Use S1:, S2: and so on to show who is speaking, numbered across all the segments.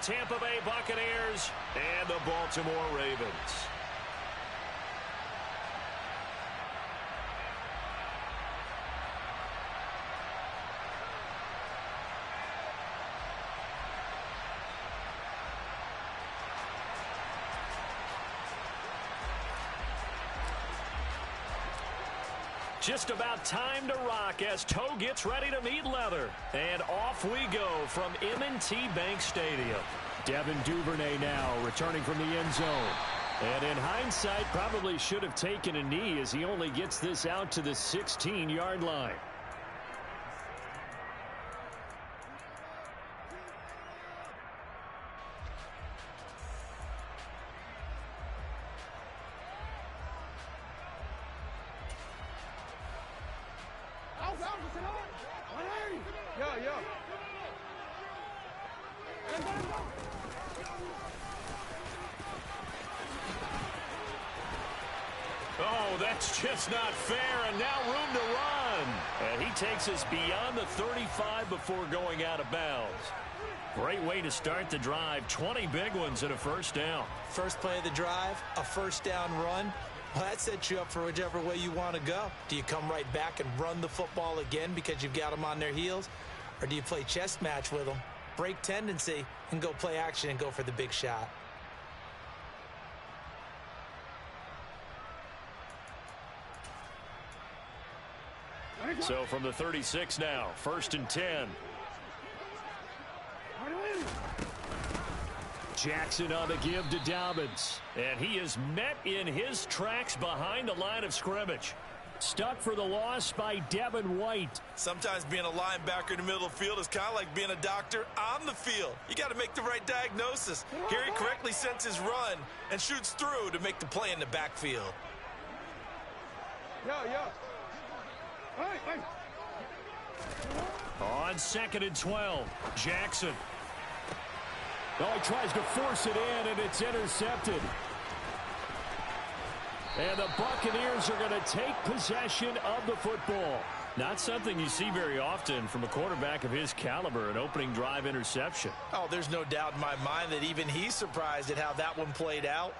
S1: Tampa Bay Buccaneers and the Baltimore Ravens. Just about time to rock as toe gets ready to meet leather. And off we go from M&T Bank Stadium. Devin Duvernay now returning from the end zone. And in hindsight, probably should have taken a knee as he only gets this out to the 16-yard line. Oh, that's just not fair, and now room to run. And he takes us beyond the 35 before going out of bounds. Great way to start the drive. 20 big ones and a first down.
S2: First play of the drive, a first down run. Well, that sets you up for whichever way you want to go. Do you come right back and run the football again because you've got them on their heels? Or do you play chess match with them, break tendency, and go play action and go for the big shot?
S1: So from the 36 now, 1st and 10. Jackson on the give to Dobbins. And he is met in his tracks behind the line of scrimmage. Stuck for the loss by Devin White.
S3: Sometimes being a linebacker in the middle of the field is kind of like being a doctor on the field. You got to make the right diagnosis. Here he correctly sends his run and shoots through to make the play in the backfield.
S1: On 2nd and 12, Jackson. Oh, he tries to force it in, and it's intercepted. And the Buccaneers are going to take possession of the football. Not something you see very often from a quarterback of his caliber, an opening drive interception.
S2: Oh, there's no doubt in my mind that even he's surprised at how that one played out.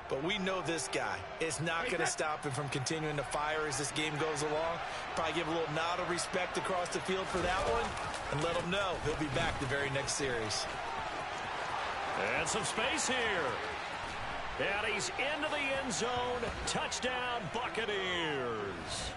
S2: But we know this guy is not going to stop him from continuing to fire as this game goes along. Probably give a little nod of respect across the field for that one and let him know he'll be back the very next series.
S1: And some space here. And he's into the end zone. Touchdown, Buccaneers.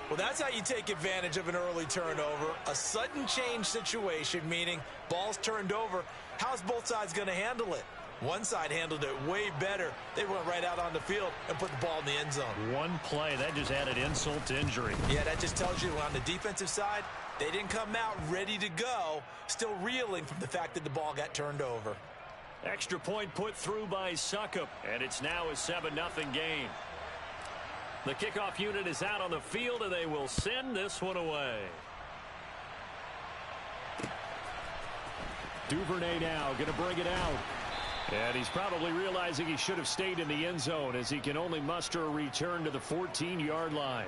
S2: Well, that's how you take advantage of an early turnover. A sudden change situation, meaning ball's turned over. How's both sides going to handle it? One side handled it way better. They went right out on the field and put the ball in the end zone.
S1: One play, that just added insult to injury.
S2: Yeah, that just tells you on the defensive side, they didn't come out ready to go, still reeling from the fact that the ball got turned over.
S1: Extra point put through by Succop, and it's now a 7-0 game. The kickoff unit is out on the field, and they will send this one away. Duvernay now going to bring it out. And he's probably realizing he should have stayed in the end zone as he can only muster a return to the 14-yard line.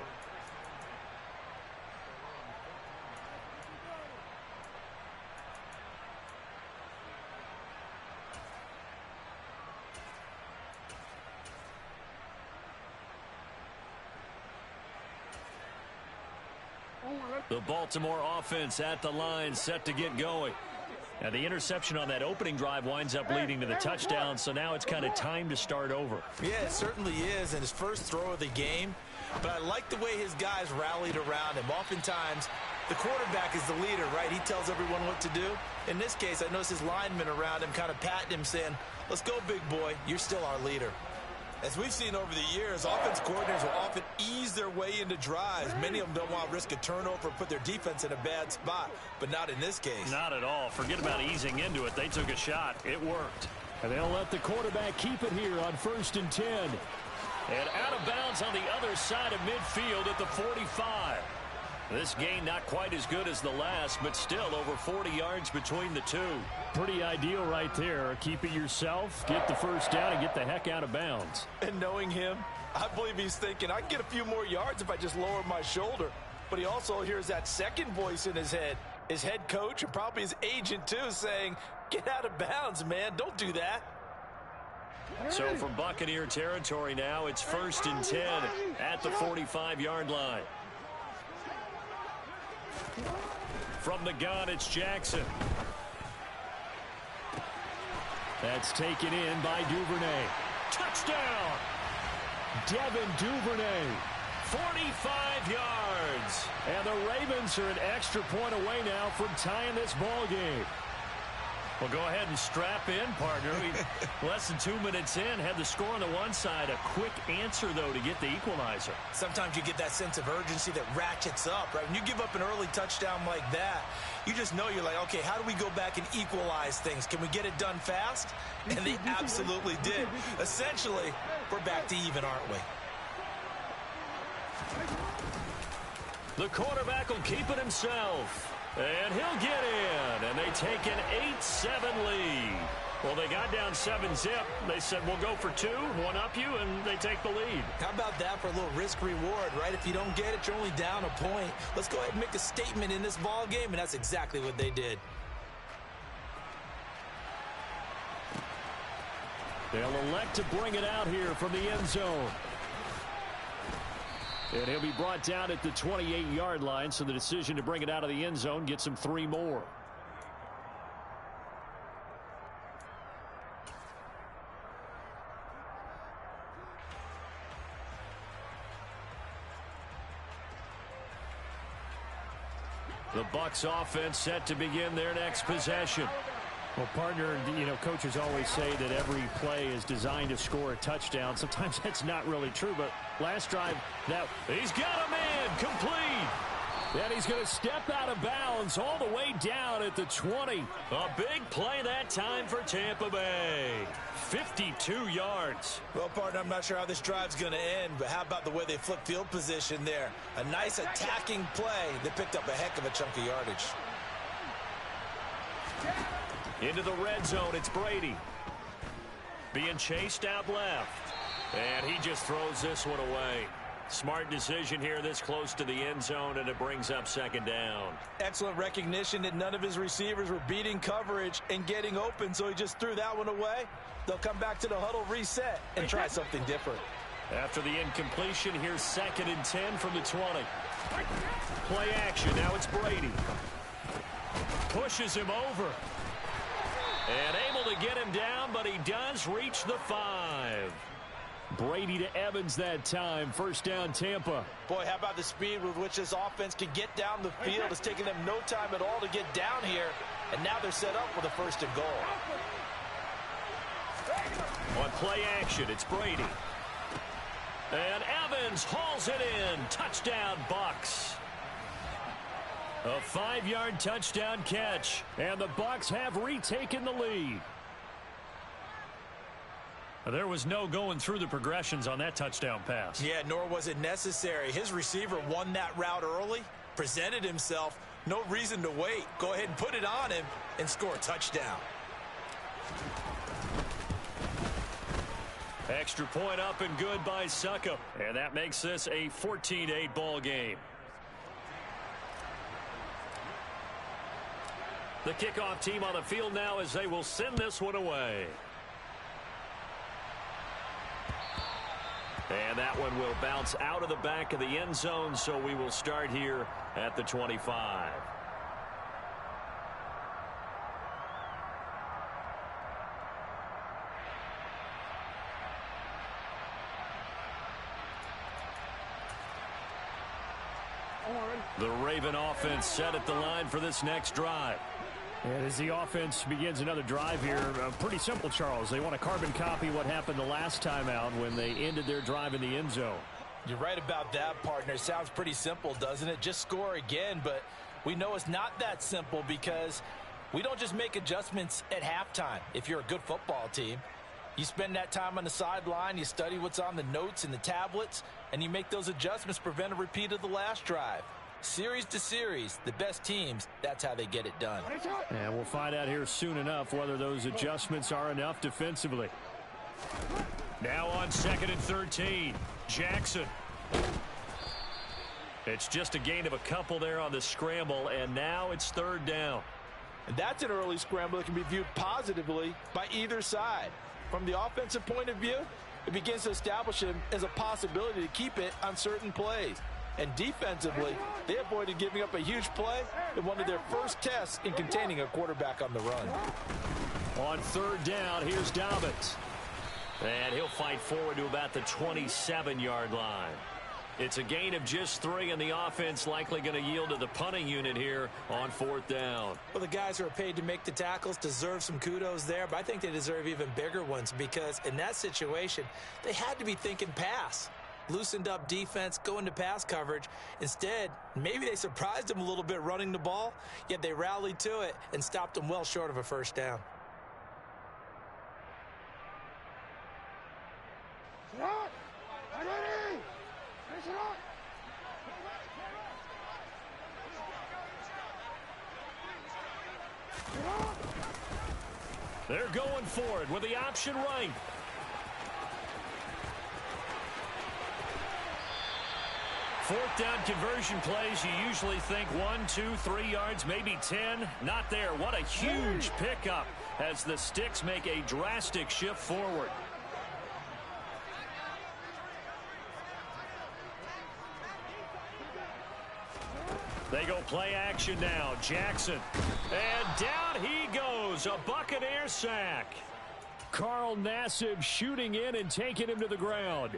S1: The Baltimore offense at the line, set to get going. Now, the interception on that opening drive winds up leading to the touchdown, so now it's kind of time to start over.
S2: Yeah, it certainly is, and his first throw of the game. But I like the way his guys rallied around him. Oftentimes, the quarterback is the leader, right? He tells everyone what to do. In this case, I noticed his linemen around him kind of patting him, saying, "Let's go, big boy. You're still our leader."
S3: As we've seen over the years, offense coordinators will often ease their way into drives. Many of them don't want to risk a turnover or put their defense in a bad spot, but not in this case.
S1: Not at all. Forget about easing into it. They took a shot. It worked. And they'll let the quarterback keep it here on 1st and 10. And out of bounds on the other side of midfield at the 45. This game not quite as good as the last, but still over 40 yards between the two. Pretty ideal right there. Keep it yourself, get the first down, and get the heck out of bounds.
S3: And knowing him, I believe he's thinking, I can get a few more yards if I just lower my shoulder. But he also hears that second voice in his head.
S2: His head coach and probably his agent, too, saying, get out of bounds, man. Don't do that.
S1: So from Buccaneer territory now, it's 1st and 10 at the 45-yard line. From the gun, it's Jackson. That's taken in by Duvernay. Touchdown! Devin Duvernay, 45 yards. And the Ravens are an extra point away now from tying this ball game. Well, go ahead and strap in, partner. Less than 2 minutes in, had the score on the one side. A quick answer, though, to get the equalizer.
S2: Sometimes you get that sense of urgency that ratchets up, right? When you give up an early touchdown like that, you just know you're like, okay, how do we go back and equalize things? Can we get it done fast? And they absolutely did. Essentially, we're back to even, aren't we?
S1: The quarterback will keep it himself. And he'll get in. And they take an 8-7 lead. Well, they got down 7-zip. They said, we'll go for 2, one up you, and they take the lead.
S2: How about that for a little risk-reward, right? If you don't get it, you're only down a point. Let's go ahead and make a statement in this ball game, and that's exactly what they did.
S1: They'll elect to bring it out here from the end zone. And he'll be brought down at the 28-yard line, so the decision to bring it out of the end zone gets him 3 more. The Bucs offense set to begin their next possession. Well, partner, you know, coaches always say that every play is designed to score a touchdown. Sometimes that's not really true, but last drive, he's got a man complete. And he's going to step out of bounds all the way down at the 20. A big play that time for Tampa Bay. 52 yards.
S2: Well, partner, I'm not sure how this drive's going to end, but how about the way they flipped field position there? A nice attacking play that picked up a heck of a chunk of yardage.
S1: Into the red zone, it's Brady. Being chased out left. And he just throws this one away. Smart decision here this close to the end zone, and it brings up 2nd down.
S2: Excellent recognition that none of his receivers were beating coverage and getting open, so he just threw that one away. They'll come back to the huddle, reset, and try something different.
S1: After the incompletion, here's 2nd and 10 from the 20. Play action, now it's Brady. Pushes him over. And able to get him down, but he does reach the 5. Brady to Evans that time. 1st down, Tampa.
S2: Boy, how about the speed with which this offense can get down the field? It's taken them no time at all to get down here, and now they're set up with a 1st and goal.
S1: On play action, it's Brady. And Evans hauls it in. Touchdown, Bucs. A 5-yard touchdown catch, and the Bucs have retaken the lead. There was no going through the progressions on that touchdown pass.
S2: Yeah, nor was it necessary. His receiver won that route early, presented himself, no reason to wait. Go ahead and put it on him and score a touchdown.
S1: Extra point up and good by Succop, and that makes this a 14-8 ball game. The kickoff team on the field now as they will send this one away. And that one will bounce out of the back of the end zone, so we will start here at the 25. The Raven offense set at the line for this next drive. And as the offense begins another drive here, pretty simple, Charles. They want to carbon copy what happened the last time out when they ended their drive in the end zone.
S2: You're right about that, partner. Sounds pretty simple, doesn't it? Just score again, but we know it's not that simple because we don't just make adjustments at halftime. If you're a good football team, you spend that time on the sideline, you study what's on the notes and the tablets, and you make those adjustments to prevent a repeat of the last drive. Series to series, the best teams, that's how they get it done.
S1: And we'll find out here soon enough whether those adjustments are enough defensively. Now on 2nd and 13, Jackson. It's just a gain of a couple there on the scramble, and now it's third down.
S2: And that's an early scramble that can be viewed positively by either side. From the offensive point of view, it begins to establish him as a possibility to keep it on certain plays. And defensively, they avoided giving up a huge play in one of their first tests in containing a quarterback on the run.
S1: On third down, here's Dobbins. And he'll fight forward to about the 27-yard line. It's a gain of just 3, and the offense likely going to yield to the punting unit here on fourth down.
S2: Well, the guys who are paid to make the tackles deserve some kudos there, but I think they deserve even bigger ones because in that situation, they had to be thinking pass. Loosened up defense, go into pass coverage. Instead, maybe they surprised them a little bit running the ball, yet they rallied to it and stopped them well short of a first down.
S1: They're going for it with the option right. Fourth down conversion plays, you usually think 1, 2, 3 yards, maybe 10. Not there. What a huge pickup as the Sticks make a drastic shift forward. They go play action now. Jackson. And down he goes. A Buccaneer sack. Carl Nassib shooting in and taking him to the ground.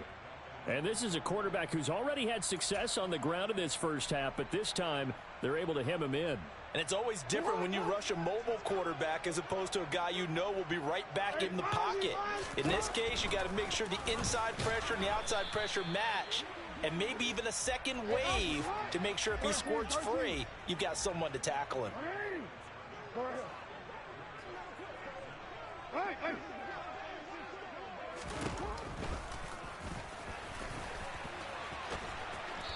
S1: And this is a quarterback who's already had success on the ground in this first half, but this time they're able to hem him in.
S2: And it's always different when you rush a mobile quarterback as opposed to a guy you know will be right back in the pocket. In this case, you got to make sure the inside pressure and the outside pressure match. And maybe even a second wave to make sure if he squirts free, you've got someone to tackle him.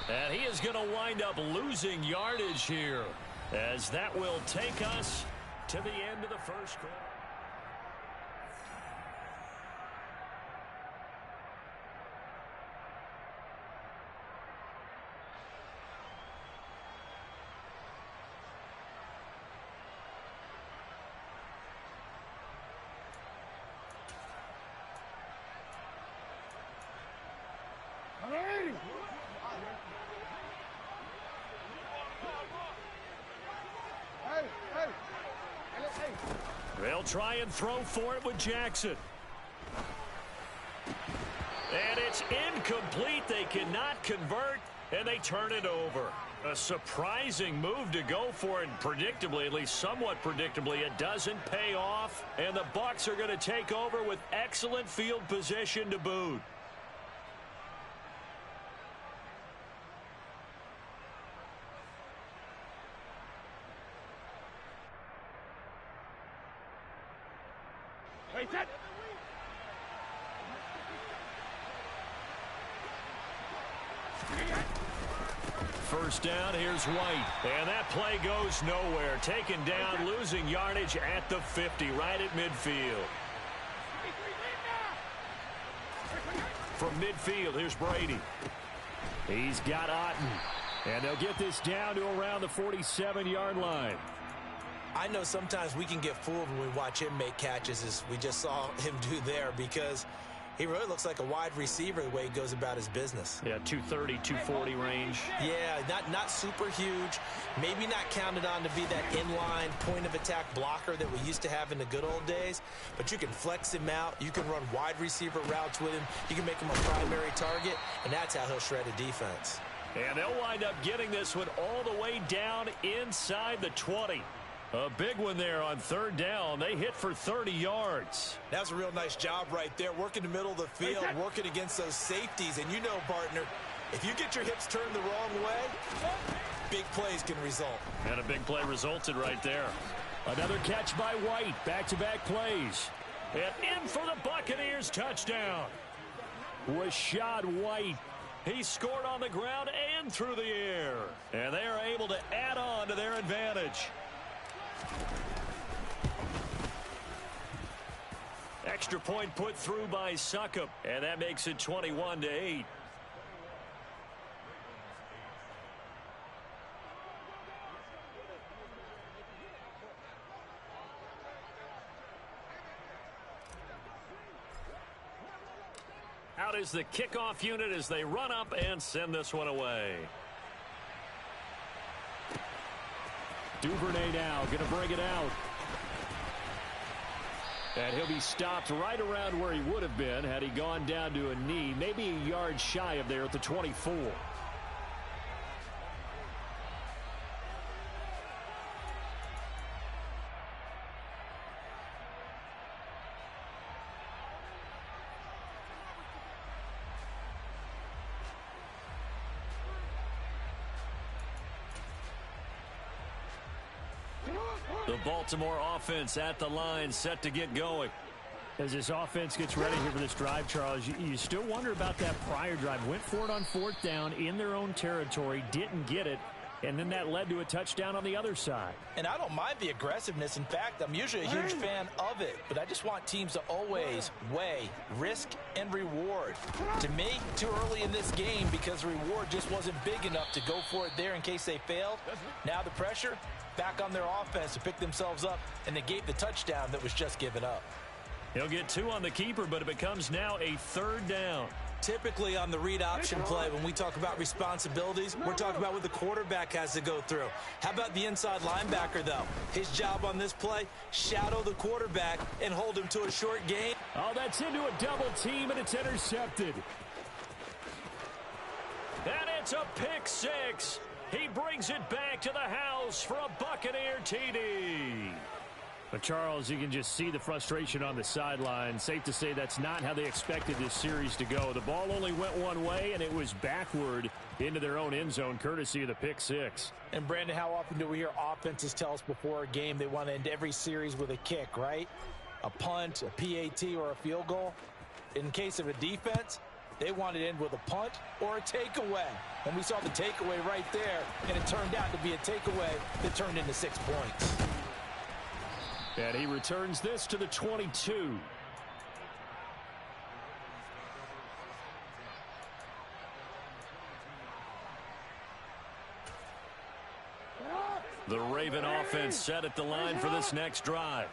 S1: And he is going to wind up losing yardage here, as that will take us to the end of the first quarter. They'll try and throw for it with Jackson. And it's incomplete. They cannot convert, and they turn it over. A surprising move to go for it, and predictably, at least somewhat predictably, it doesn't pay off. And the Bucs are going to take over with excellent field position to boot. First down, here's White. And that play goes nowhere. Taken down, losing yardage at the 50, right at midfield. From midfield, here's Brady. He's got Otten. And they'll get this down to around the 47-yard line.
S2: I know sometimes we can get fooled when we watch him make catches, as we just saw him do there, because he really looks like a wide receiver the way he goes about his business.
S1: Yeah, 230, 240 range.
S2: Yeah, not super huge. Maybe not counted on to be that inline point-of-attack blocker that we used to have in the good old days. But you can flex him out. You can run wide receiver routes with him. You can make him a primary target, and that's how he'll shred a defense.
S1: And they'll wind up getting this one all the way down inside the 20. A big one there on third down. They hit for 30 yards.
S2: That's a real nice job right there, working the middle of the field, working against those safeties. And you know, partner, if you get your hips turned the wrong way, big plays can result.
S1: And a big play resulted right there. Another catch by White. Back-to-back plays. And in for the Buccaneers, touchdown. Rachaad White. He scored on the ground and through the air. And they are able to add on to their advantage. Extra point put through by Succop, and that makes it 21-8. Out is the kickoff unit as they run up and send this one away. Duvernay now going to bring it out. And he'll be stopped right around where he would have been had he gone down to a knee, maybe a yard shy of there at the 24. The Baltimore offense at the line, set to get going. As this offense gets ready here for this drive, Charles, you still wonder about that prior drive. Went for it on 4th down in their own territory, didn't get it, and then that led to a touchdown on the other side.
S2: And I don't mind the aggressiveness. In fact, I'm usually a huge fan of it, but I just want teams to always weigh risk and reward. To me, too early in this game because the reward just wasn't big enough to go for it there in case they failed. Now the pressure back on their offense to pick themselves up, and they gave the touchdown that was just given up.
S1: He'll get 2 on the keeper, but it becomes now a 3rd down.
S2: Typically on the read option play, when we talk about responsibilities, we're talking about what the quarterback has to go through. How about the inside linebacker, though? His job on this play, shadow the quarterback and hold him to a short gain.
S1: Oh, that's into a double team, and it's intercepted. And it's a pick 6. He brings it back to the house for a Buccaneer TD. But Charles, you can just see the frustration on the sideline. Safe to say that's not how they expected this series to go. The ball only went one way, and it was backward into their own end zone, courtesy of the pick 6.
S2: And, Brandon, how often do we hear offenses tell us before a game they want to end every series with a kick, right? A punt, a PAT, or a field goal. In case of a defense, they want to end with a punt or a takeaway. And we saw the takeaway right there, and it turned out to be a takeaway that turned into 6 points.
S1: And he returns this to the 22. The Raven offense set at the line for this next drive.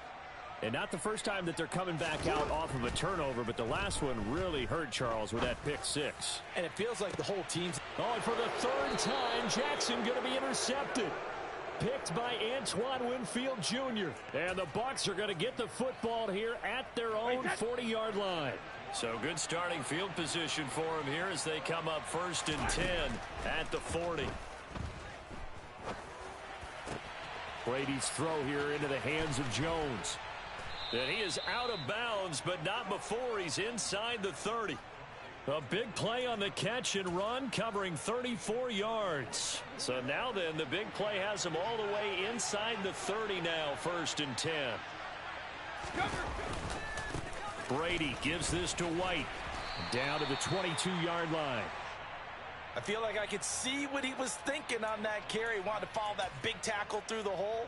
S1: And not the first time that they're coming back out off of a turnover, but the last one really hurt Charles with that pick 6.
S2: And it feels like the whole team's...
S1: Oh, and for the 3rd time, Jackson going to be intercepted. Picked by Antoine Winfield Jr. And the Bucs are going to get the football here at their own 40-yard line. So good starting field position for them here as they come up 1st and 10 at the 40. Brady's throw here into the hands of Jones. And he is out of bounds, but not before he's inside the 30. A big play on the catch and run, covering 34 yards. So now then, the big play has him all the way inside the 30 now, 1st and 10. Brady gives this to White. Down to the 22-yard line.
S2: I feel like I could see what he was thinking on that carry. Wanted to follow that big tackle through the hole.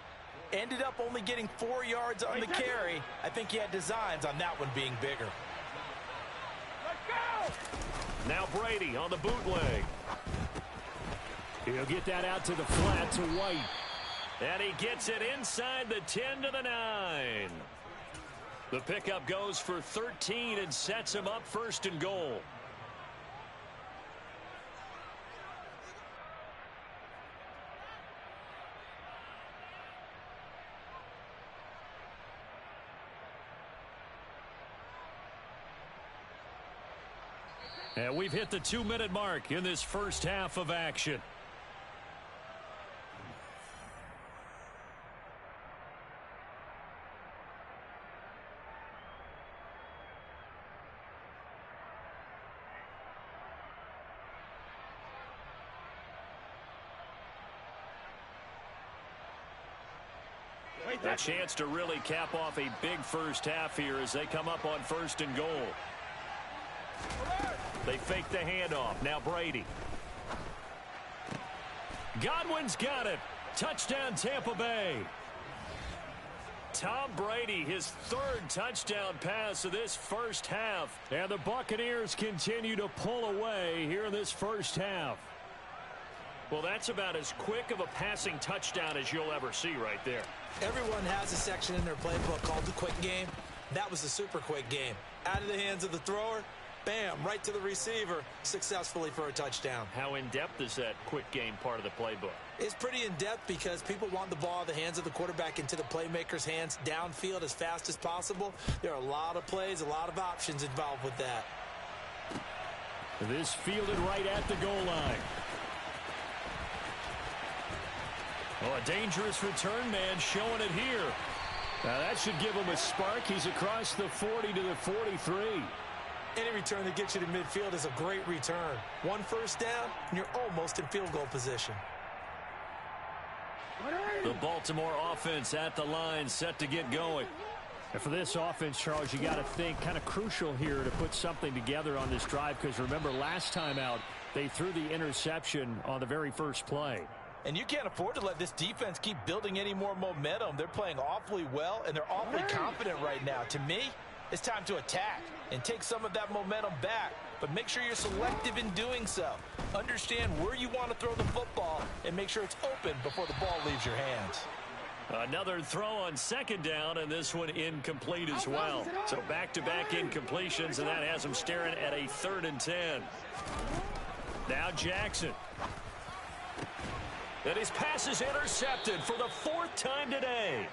S2: Ended up only getting 4 yards on the carry. I think he had designs on that one being bigger.
S1: Now Brady on the bootleg. He'll get that out to the flat to White. And he gets it inside the 10 to the 9. The pickup goes for 13 and sets him up 1st and goal. And we've hit the 2-minute mark in this first half of action. A chance to really cap off a big first half here as they come up on 1st and goal. They fake the handoff. Now Brady. Godwin's got it. Touchdown Tampa Bay. Tom Brady, his 3rd touchdown pass of this first half. And the Buccaneers continue to pull away here in this first half. Well, that's about as quick of a passing touchdown as you'll ever see right there.
S2: Everyone has a section in their playbook called the quick game. That was the super quick game. Out of the hands of the thrower, Bam, right to the receiver, successfully for a touchdown.
S1: How in-depth is that quick game part of the playbook?
S2: It's pretty in-depth because people want the ball in the hands of the quarterback into the playmaker's hands downfield as fast as possible. There are a lot of plays, a lot of options involved with that.
S1: This fielded right at the goal line. Oh, a dangerous return man showing it here. Now that should give him a spark. He's across the 40 to the 43.
S2: Any return that gets you to midfield is a great return. One first down, and you're almost in field goal position.
S1: The Baltimore offense at the line, set to get going. And for this offense, Charles, you got to think kind of crucial here to put something together on this drive, because remember last time out they threw the interception on the very first play.
S2: And you can't afford to let this defense keep building any more momentum. They're playing awfully well, and they're awfully confident right now. To me, it's time to attack and take some of that momentum back, but make sure you're selective in doing so. Understand where you want to throw the football and make sure it's open before the ball leaves your hands.
S1: Another throw on second down, and this one incomplete as well. So back-to-back incompletions, and that has him staring at a 3rd and 10. Now Jackson. And his pass is intercepted for the 4th time today.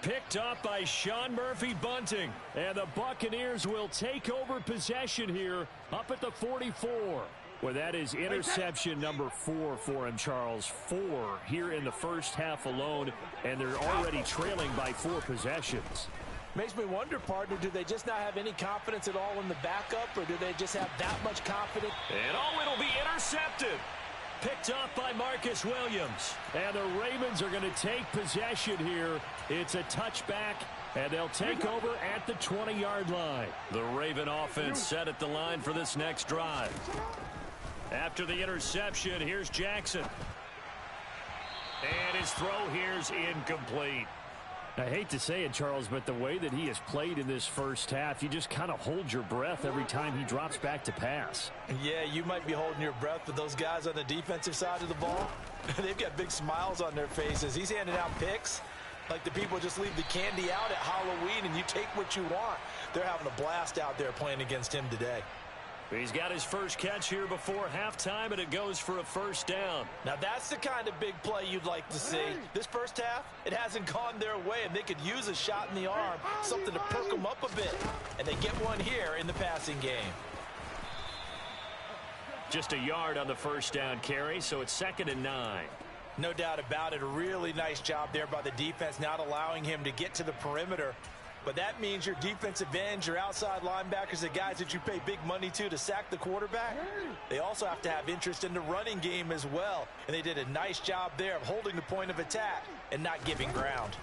S1: Picked up by Sean Murphy-Bunting. And the Buccaneers will take over possession here up at the 44. Well, that is interception number 4 for him, Charles. 4 here in the first half alone, and they're already trailing by 4 possessions.
S2: Makes me wonder, partner, do they just not have any confidence at all in the backup, or do they just have that much confidence?
S1: And it'll be intercepted. Picked up by Marcus Williams. And the Ravens are going to take possession here. It's a touchback, and they'll take over at the 20-yard line. The Raven offense set at the line for this next drive. After the interception, here's Jackson. And his throw here's incomplete. I hate to say it, Charles, but the way that he has played in this first half, you just kind of hold your breath every time he drops back to pass.
S2: Yeah, you might be holding your breath, but those guys on the defensive side of the ball, they've got big smiles on their faces. He's handing out picks like the people just leave the candy out at Halloween and you take what you want. They're having a blast out there playing against him today.
S1: He's got his first catch here before halftime, and it goes for a 1st down.
S2: Now, that's the kind of big play you'd like to see. This first half, it hasn't gone their way, and they could use a shot in the arm, something to perk them up a bit. And they get one here in the passing game.
S1: Just a yard on the 1st down carry, so it's 2nd and 9.
S2: No doubt about it. A really nice job there by the defense, not allowing him to get to the perimeter. But that means your defensive ends, your outside linebackers, the guys that you pay big money to sack the quarterback, they also have to have interest in the running game as well. And they did a nice job there of holding the point of attack and not giving ground.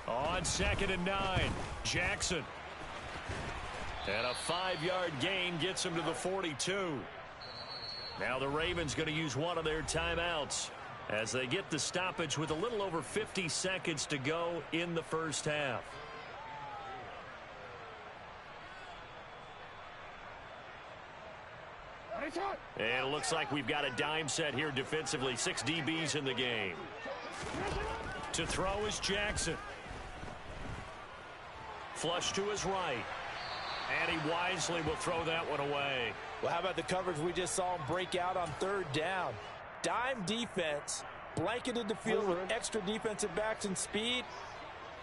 S1: On 2nd and 9, Jackson. And a 5-yard gain gets him to the 42. Now the Ravens going to use one of their timeouts as they get the stoppage with a little over 50 seconds to go in the first half. And it looks like we've got a dime set here defensively. 6 DBs in the game. To throw is Jackson. Flush to his right. And he wisely will throw that one away.
S2: Well, how about the coverage we just saw him break out on 3rd down? Dime defense, blanketed the field with extra defensive backs and speed,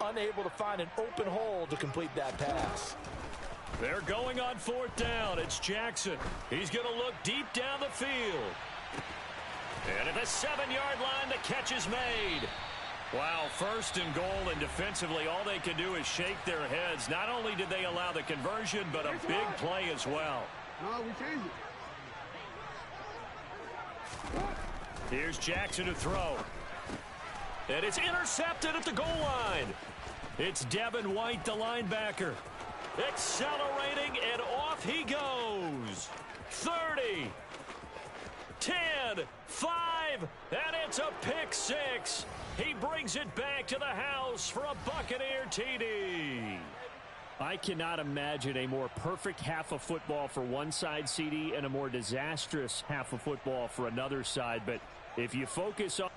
S2: unable to find an open hole to complete that pass.
S1: They're going on 4th down. It's Jackson. He's going to look deep down the field. And at the 7-yard line, the catch is made. Wow, 1st and goal, and defensively, all they can do is shake their heads. Not only did they allow the conversion, but a big play as well.
S4: No, we changed it.
S1: Here's Jackson to throw. And it's intercepted at the goal line. It's Devin White, the linebacker. Accelerating, and off he goes. 30, 10, 5, and it's a pick 6. He brings it back to the house for a Buccaneer TD. I cannot imagine a more perfect half of football for one side, CD, and a more disastrous half of football for another side. But if you focus on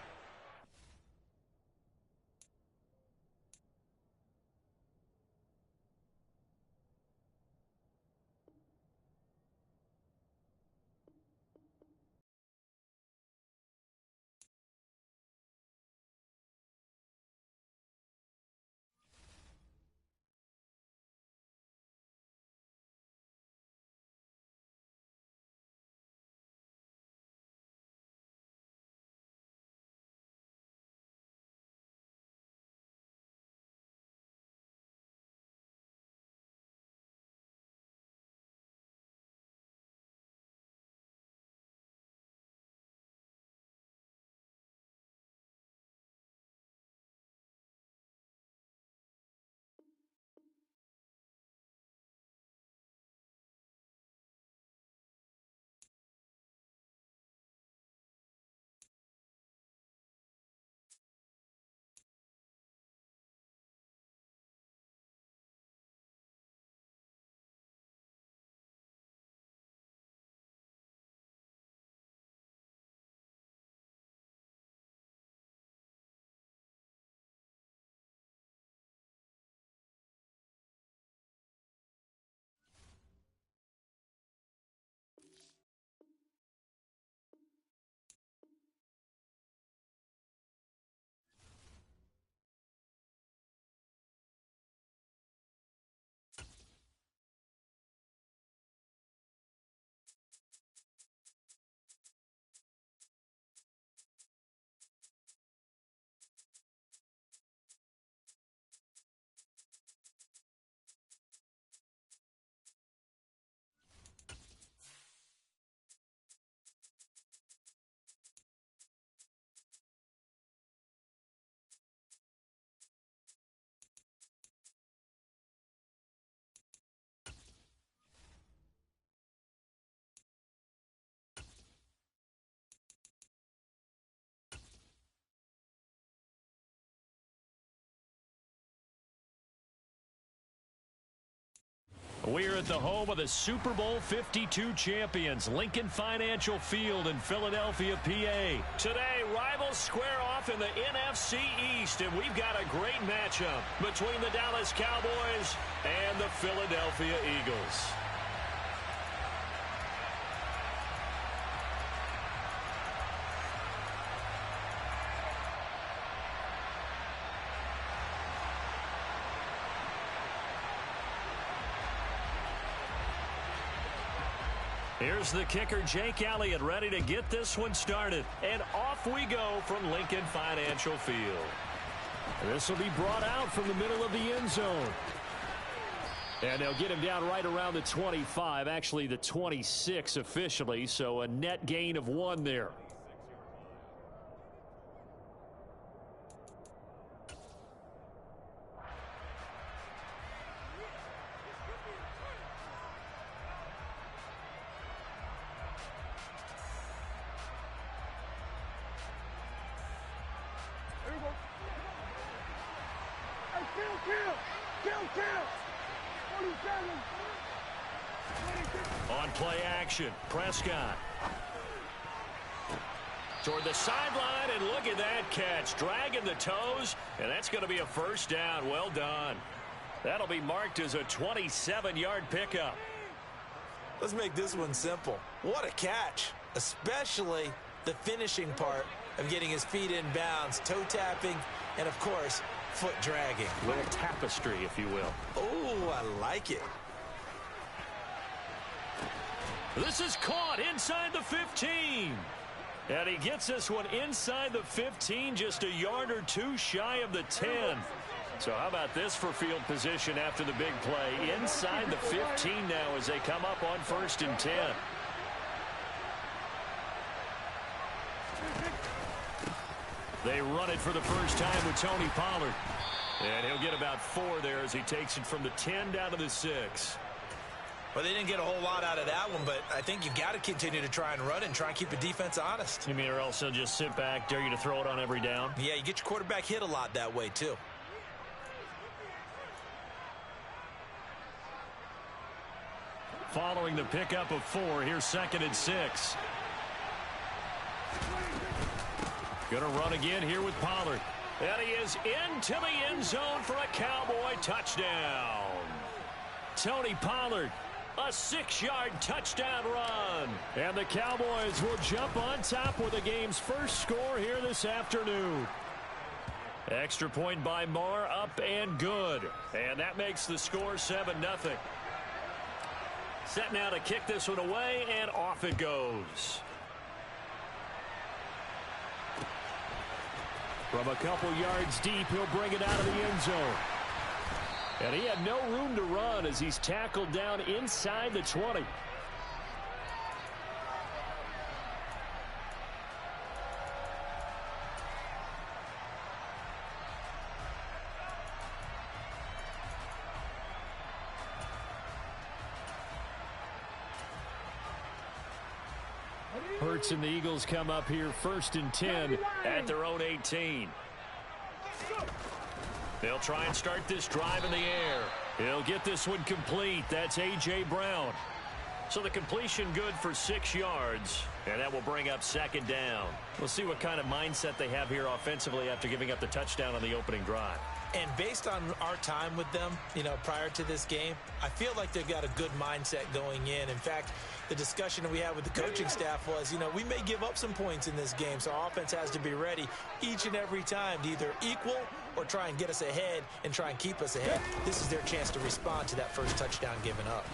S1: We're at the home of the Super Bowl 52 champions, Lincoln Financial Field in Philadelphia, PA. Today, rivals square off in the NFC East, and we've got a great matchup between the Dallas Cowboys and the Philadelphia Eagles. Here's the kicker, Jake Elliott, ready to get this one started. And off we go from Lincoln Financial Field. This will be brought out from the middle of the end zone. And they'll get him down right around the 25, actually the 26 officially, so a net gain of 1 there. On play action, Prescott. Toward the sideline, and look at that catch. Dragging the toes, and that's going to be a first down. Well done. That'll be marked as a 27-yard pickup.
S2: Let's make this one simple. What a catch, especially the finishing part of getting his feet in bounds, toe tapping, and of course, foot dragging.
S1: A little tapestry, if you will.
S2: Oh, I like it.
S1: This is caught inside the 15. And he gets this one inside the 15, just a yard or two shy of the 10. So how about this for field position after the big play? Inside the 15 now as they come up on 1st and 10. They run it for the first time with Tony Pollard. And he'll get about 4 there as he takes it from the 10 down to the 6.
S2: Well, they didn't get a whole lot out of that one, but I think you've got to continue to try and run and try and keep the defense honest.
S1: You mean or else they'll just sit back, dare you to throw it on every down?
S2: Yeah, you get your quarterback hit a lot that way, too.
S1: Following the pickup of 4, here's 2nd and 6. Gonna run again here with Pollard. And he is into the end zone for a Cowboy touchdown. Tony Pollard, a 6-yard touchdown run. And the Cowboys will jump on top with the game's first score here this afternoon. Extra point by Marr, up and good. And that makes the score 7-0. Set now to kick this one away, and off it goes. From a couple yards deep, he'll bring it out of the end zone. And he had no room to run as he's tackled down inside the 20. Hurts and the Eagles come up here 1st and 10 at their own 18. They'll try and start this drive in the air. He'll get this one complete. That's A.J. Brown. So the completion good for 6 yards, and that will bring up 2nd down. We'll see what kind of mindset they have here offensively after giving up the touchdown on the opening drive.
S2: And based on our time with them, prior to this game, I feel like they've got a good mindset going in. In fact, the discussion that we had with the coaching staff was, we may give up some points in this game, so our offense has to be ready each and every time to either equal or try and get us ahead and try and keep us ahead. This is their chance to respond to that first touchdown given up.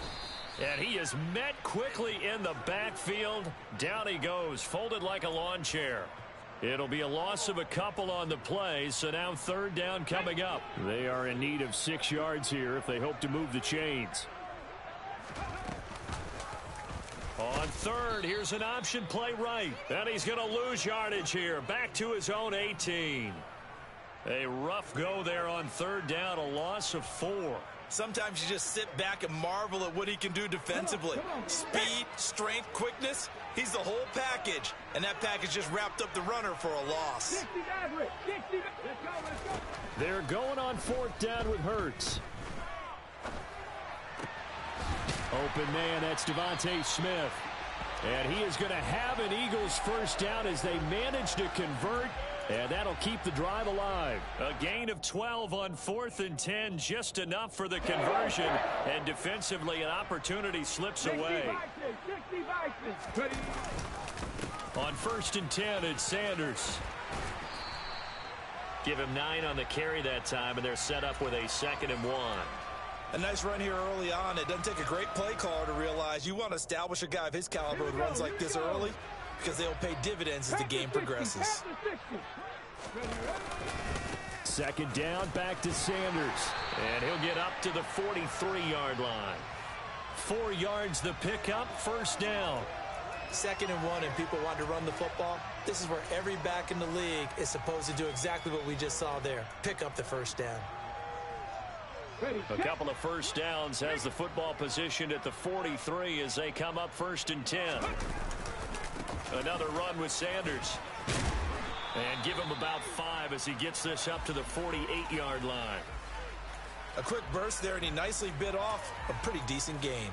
S1: And he is met quickly in the backfield. Down he goes, folded like a lawn chair. It'll be a loss of a couple on the play, so now 3rd down coming up. They are in need of 6 yards here if they hope to move the chains. On 3rd, here's an option play right. And he's going to lose yardage here. Back to his own 18. A rough go there on 3rd down, a loss of 4.
S2: Sometimes you just sit back and marvel at what he can do defensively. Speed, strength, quickness. He's the whole package. And that package just wrapped up the runner for a loss.
S1: They're going on 4th down with Hurts. Open man, that's Devontae Smith. And he is going to have an Eagles first down as they manage to convert. And that'll keep the drive alive. A gain of 12 on 4th and 10, just enough for the conversion. And defensively, an opportunity slips away. On 1st and 10, it's Sanders. Give him 9 on the carry that time, and they're set up with a 2nd and 1.
S2: A nice run here early on. It doesn't take a great play caller to realize you want to establish a guy of his caliber with runs like this early, because they'll pay dividends as the game progresses.
S1: 2nd down, back to Sanders. And he'll get up to the 43-yard line. 4 yards the pickup, 1st down.
S2: 2nd and 1 and people want to run the football. This is where every back in the league is supposed to do exactly what we just saw there. Pick up the 1st down.
S1: A couple of 1st downs has the football positioned at the 43 as they come up 1st and 10. Another run with Sanders. And give him about 5 as he gets this up to the 48-yard line.
S2: A quick burst there, and he nicely bit off a pretty decent gain.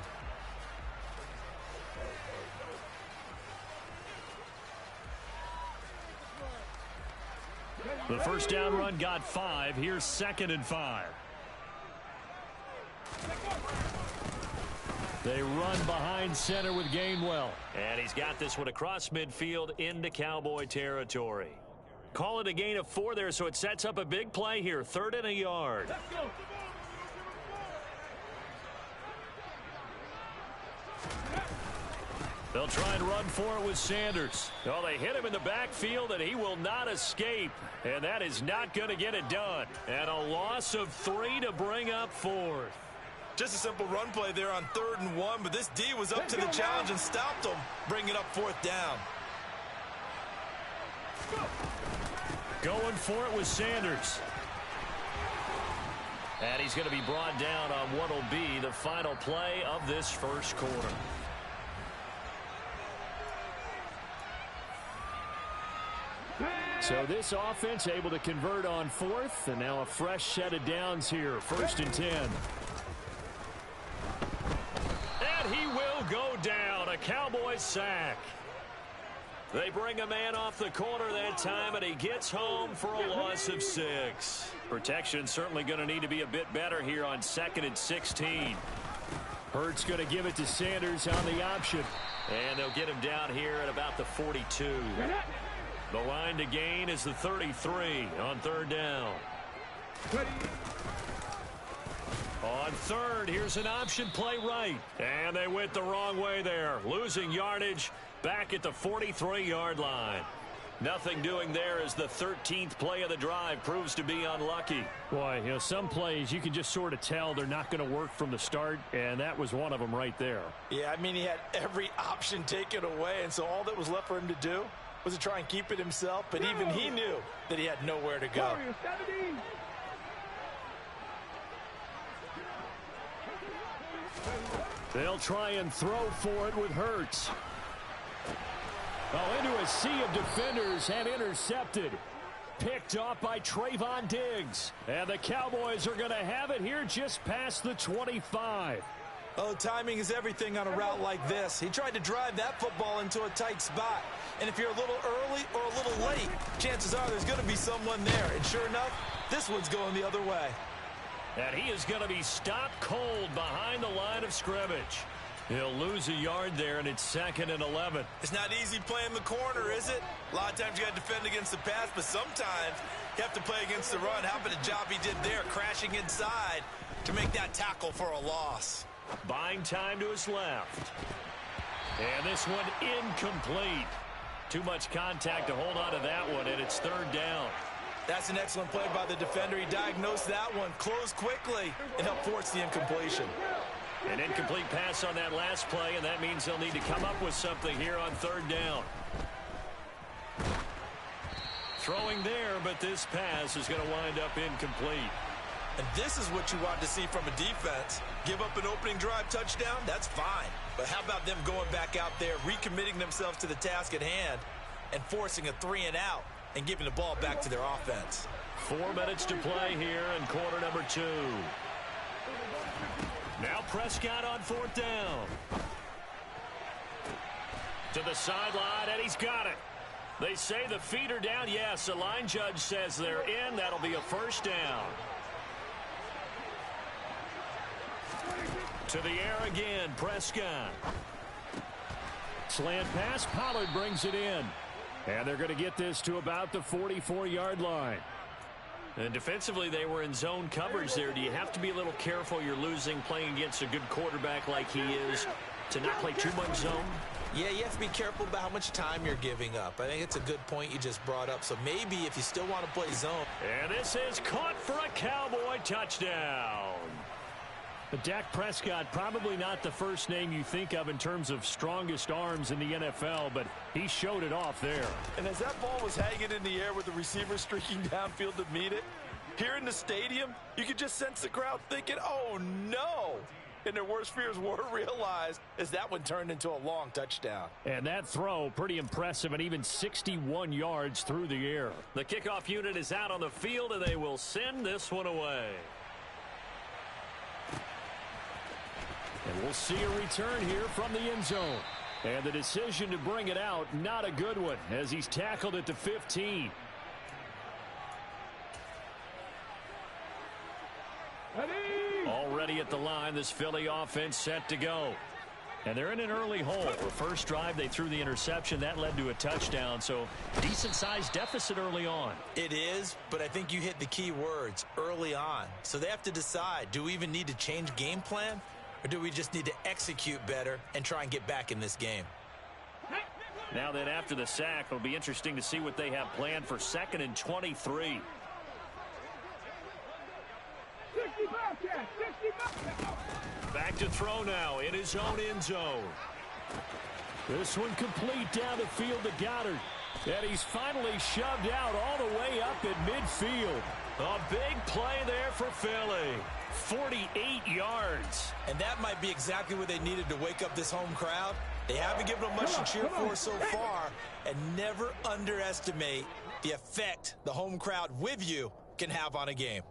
S1: The 1st down run got 5. Here's 2nd and 5. They run behind center with Gainwell. And he's got this one across midfield into Cowboy territory. Call it a gain of 4 there, so it sets up a big play here. 3rd and a yard. They'll try and run for it with Sanders. Oh, they hit him in the backfield, and he will not escape. And that is not going to get it done. And a loss of 3 to bring up 4th.
S2: Just a simple run play there on 3rd and 1, but this D was up to the challenge and stopped him, bringing up 4th down.
S1: Going for it with Sanders. And he's going to be brought down on what will be the final play of this 1st quarter. So this offense able to convert on 4th, and now a fresh set of downs here. 1st and 10. And he will go down. A Cowboys sack. They bring a man off the corner that time, and he gets home for a loss of 6. Protection certainly going to need to be a bit better here on 2nd and 16. Hurts going to give it to Sanders on the option. And they'll get him down here at about the 42. The line to gain is the 33 on 3rd down. On 3rd, here's an option play right. And they went the wrong way there. Losing yardage back at the 43-yard line. Nothing doing there as the 13th play of the drive proves to be unlucky. Boy, you know, some plays you can just sort of tell they're not going to work from the start, and that was one of them right there.
S2: Yeah, I mean, he had every option taken away, and so all that was left for him to do was to try and keep it himself, but even he knew that he had nowhere to go.
S1: They'll try and throw for it with Hurts. Oh, into a sea of defenders and intercepted. Picked off by Trayvon Diggs. And the Cowboys are going to have it here just past the 25.
S2: Oh, timing is everything on a route like this. He tried to drive that football into a tight spot. And if you're a little early or a little late, chances are there's going to be someone there. And sure enough, this one's going the other way.
S1: And he is going to be stopped cold behind the line of scrimmage. He'll lose a yard there, and it's 2nd and 11.
S2: It's not easy playing the corner, is it? A lot of times you got to defend against the pass, but sometimes you have to play against the run. How about the job he did there, crashing inside to make that tackle for a loss?
S1: Buying time to his left. And this one incomplete. Too much contact to hold on to that one, and it's 3rd down.
S2: That's an excellent play by the defender. He diagnosed that one, closed quickly, and helped force the incompletion.
S1: An incomplete pass on that last play, and that means they'll need to come up with something here on 3rd down. Throwing there, but this pass is going to wind up incomplete.
S2: And this is what you want to see from a defense. Give up an opening drive touchdown, that's fine. But how about them going back out there, recommitting themselves to the task at hand, and forcing a 3-and-out and giving the ball back to their offense.
S1: 4 minutes to play here in quarter number 2. Now Prescott on 4th down. To the sideline, and he's got it. They say the feet are down. Yes, the line judge says they're in. That'll be a 1st down. To the air again, Prescott. Slant pass, Pollard brings it in. And they're going to get this to about the 44-yard line. And defensively, they were in zone coverage there. Do you have to be a little careful you're losing playing against a good quarterback like he is to not play too much zone?
S2: Yeah, you have to be careful about how much time you're giving up. I think it's a good point you just brought up. So maybe if you still want to play zone.
S1: And this is caught for a Cowboy touchdown. But Dak Prescott, probably not the first name you think of in terms of strongest arms in the NFL, but he showed it off there.
S3: And as that ball was hanging in the air with the receiver streaking downfield to meet it, here in the stadium, you could just sense the crowd thinking, oh, no. And their worst fears were realized as that one turned into a long touchdown.
S1: And that throw, pretty impressive, and even 61 yards through the air. The kickoff unit is out on the field, and they will send this one away. And we'll see a return here from the end zone. And the decision to bring it out, not a good one, as he's tackled at the 15. Already at the line, this Philly offense set to go. And they're in an early hole. The first drive, they threw the interception. That led to a touchdown, so decent-sized deficit early on.
S2: It is, but I think you hit the key words, early on. So they have to decide, do we even need to change game plan? Or do we just need to execute better and try and get back in this game?
S1: Now that after the sack, it'll be interesting to see what they have planned for 2nd and 23. Back to throw now in his own end zone. This one complete down the field to Goddard. And he's finally shoved out all the way up at midfield. A big play there for Philly. 48 yards.
S2: And that might be exactly what they needed to wake up this home crowd. They haven't given them much to cheer for so far. And never underestimate the effect the home crowd with you can have on a game.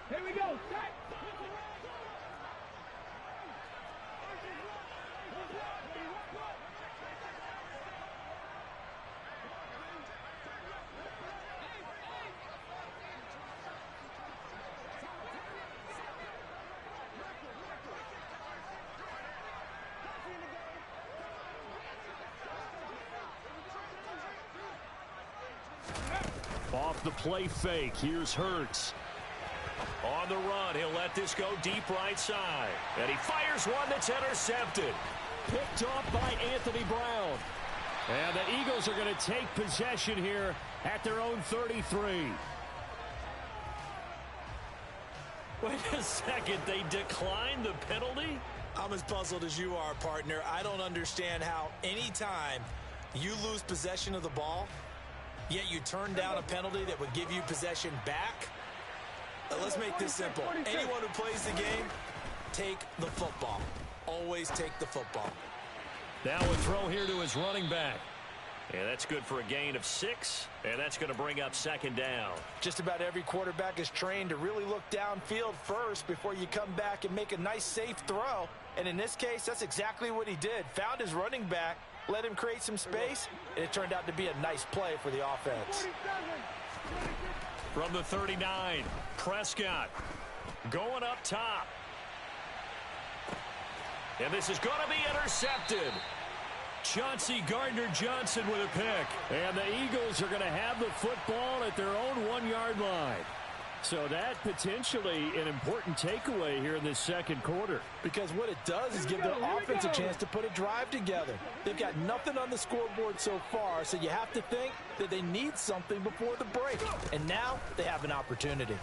S4: Here we go.
S1: Off the play fake, here's Hurts. On the run, he'll let this go deep right side. And he fires one that's intercepted. Picked off by Anthony Brown. And the Eagles are going to take possession here at their own 33. Wait a second, they declined the penalty?
S2: I'm as puzzled as you are, partner. I don't understand how anytime you lose possession of the ball, yet you turn down a penalty that would give you possession back. Let's make this simple. Anyone who plays the game, take the football. Always take the football.
S1: Now a throw here to his running back. And that's good for a gain of 6. And that's going to bring up 2nd down.
S2: Just about every quarterback is trained to really look downfield first before you come back and make a nice, safe throw. And in this case, that's exactly what he did. Found his running back, let him create some space, and it turned out to be a nice play for the offense.
S1: From the 39, Prescott going up top. And this is going to be intercepted. Chauncey Gardner-Johnson with a pick. And the Eagles are going to have the football at their own 1-yard line. So that potentially an important takeaway here in this second quarter.
S2: Because what it does is give their offense a chance to put a drive together. They've got nothing on the scoreboard so far, so you have to think that they need something before the break. And now they have an opportunity.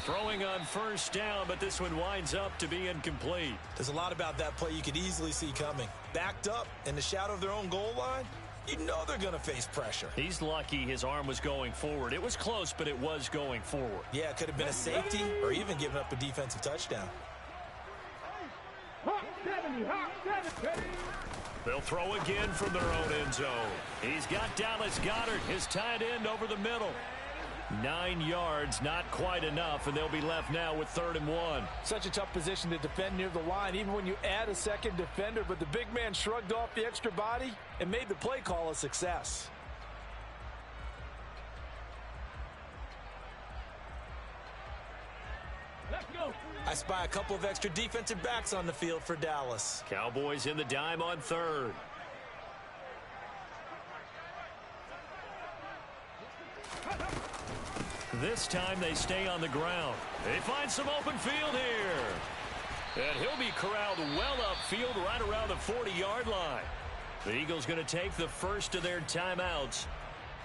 S1: Throwing on 1st down, but this one winds up to be incomplete.
S2: There's a lot about that play you could easily see coming. Backed up in the shadow of their own goal line, you know they're going to face pressure.
S1: He's lucky his arm was going forward. It was close, but it was going forward.
S2: Yeah, it could have been a safety or even given up a defensive touchdown.
S1: They'll throw again from their own end zone. He's got Dallas Goedert, his tight end, over the middle. 9 yards, not quite enough, and they'll be left now with 3rd and 1.
S3: Such a tough position to defend near the line, even when you add a second defender, but the big man shrugged off the extra body and made the play call a success.
S4: Let's go.
S2: I spy a couple of extra defensive backs on the field for Dallas.
S1: Cowboys in the dime on 3rd. This time they stay on the ground. They find some open field here. And he'll be corralled well upfield right around the 40-yard line. The Eagles going to take the first of their timeouts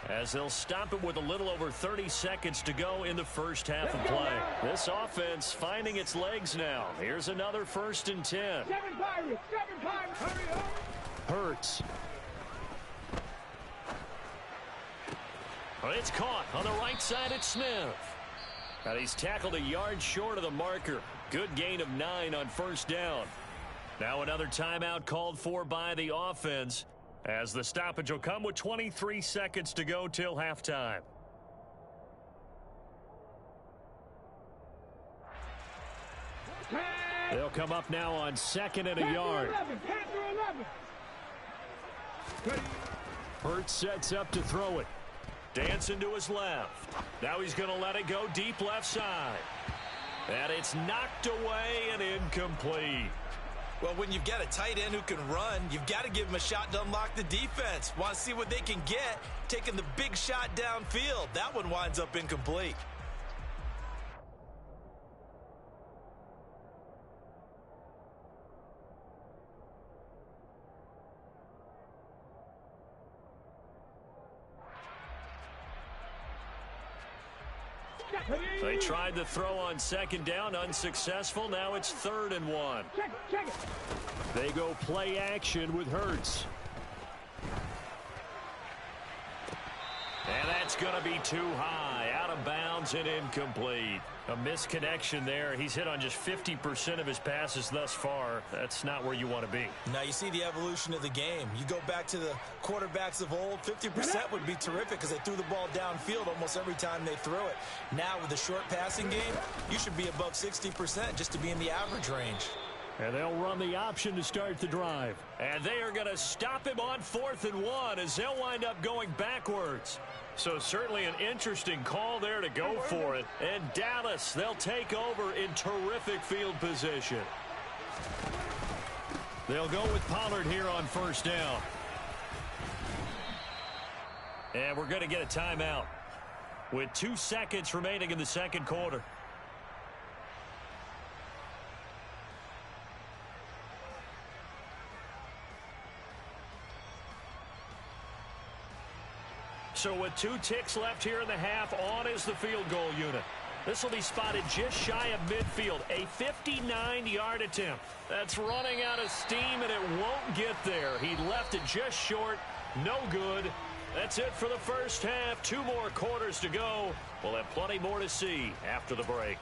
S1: as they'll stop it with a little over 30 seconds to go in the first half of play. This offense finding its legs now. Here's another 1st and 10.
S4: 7 Pirates, 7 Pirates, hurry up.
S1: Hurts. It's caught on the right side at Smith. And he's tackled a yard short of the marker. Good gain of 9 on 1st down. Now another timeout called for by the offense as the stoppage will come with 23 seconds to go till halftime. They'll come up now on 2nd and a yard.
S4: 11.
S1: Hurts sets up to throw it. Dancing to his left. Now he's going to let it go deep left side. And it's knocked away and incomplete.
S2: Well, when you've got a tight end who can run, you've got to give him a shot to unlock the defense. Want to see what they can get, taking the big shot downfield. That one winds up incomplete.
S1: They tried the throw on 2nd down, unsuccessful. Now it's 3rd and 1.
S4: Check it.
S1: They go play action with Hurts. And that's going to be too high, out of bounds and incomplete. A misconnection there. He's hit on just 50% of his passes thus far. That's not where you want to be.
S2: Now you see the evolution of the game. You go back to the quarterbacks of old, 50% would be terrific because they threw the ball downfield almost every time they threw it. Now with the short passing game, you should be above 60% just to be in the average range.
S1: And they'll run the option to start the drive. And they are going to stop him on 4th and 1 as they'll wind up going backwards. So certainly an interesting call there to go for it. And Dallas, they'll take over in terrific field position. They'll go with Pollard here on 1st down. And we're going to get a timeout with 2 seconds remaining in the 2nd quarter. So with 2 ticks left here in the half, on is the field goal unit. This will be spotted just shy of midfield. A 59-yard attempt. That's running out of steam, and it won't get there. He left it just short. No good. That's it for the first half. 2 more quarters to go. We'll have plenty more to see after the break.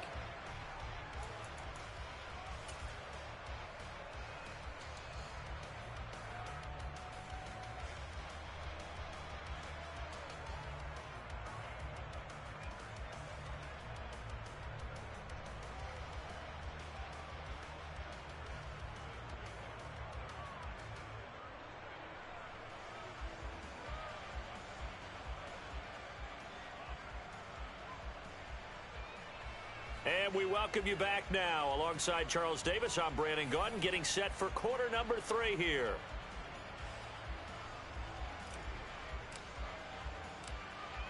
S1: And we welcome you back now. Alongside Charles Davis, I'm Brandon Gaudin, getting set for quarter number 3 here.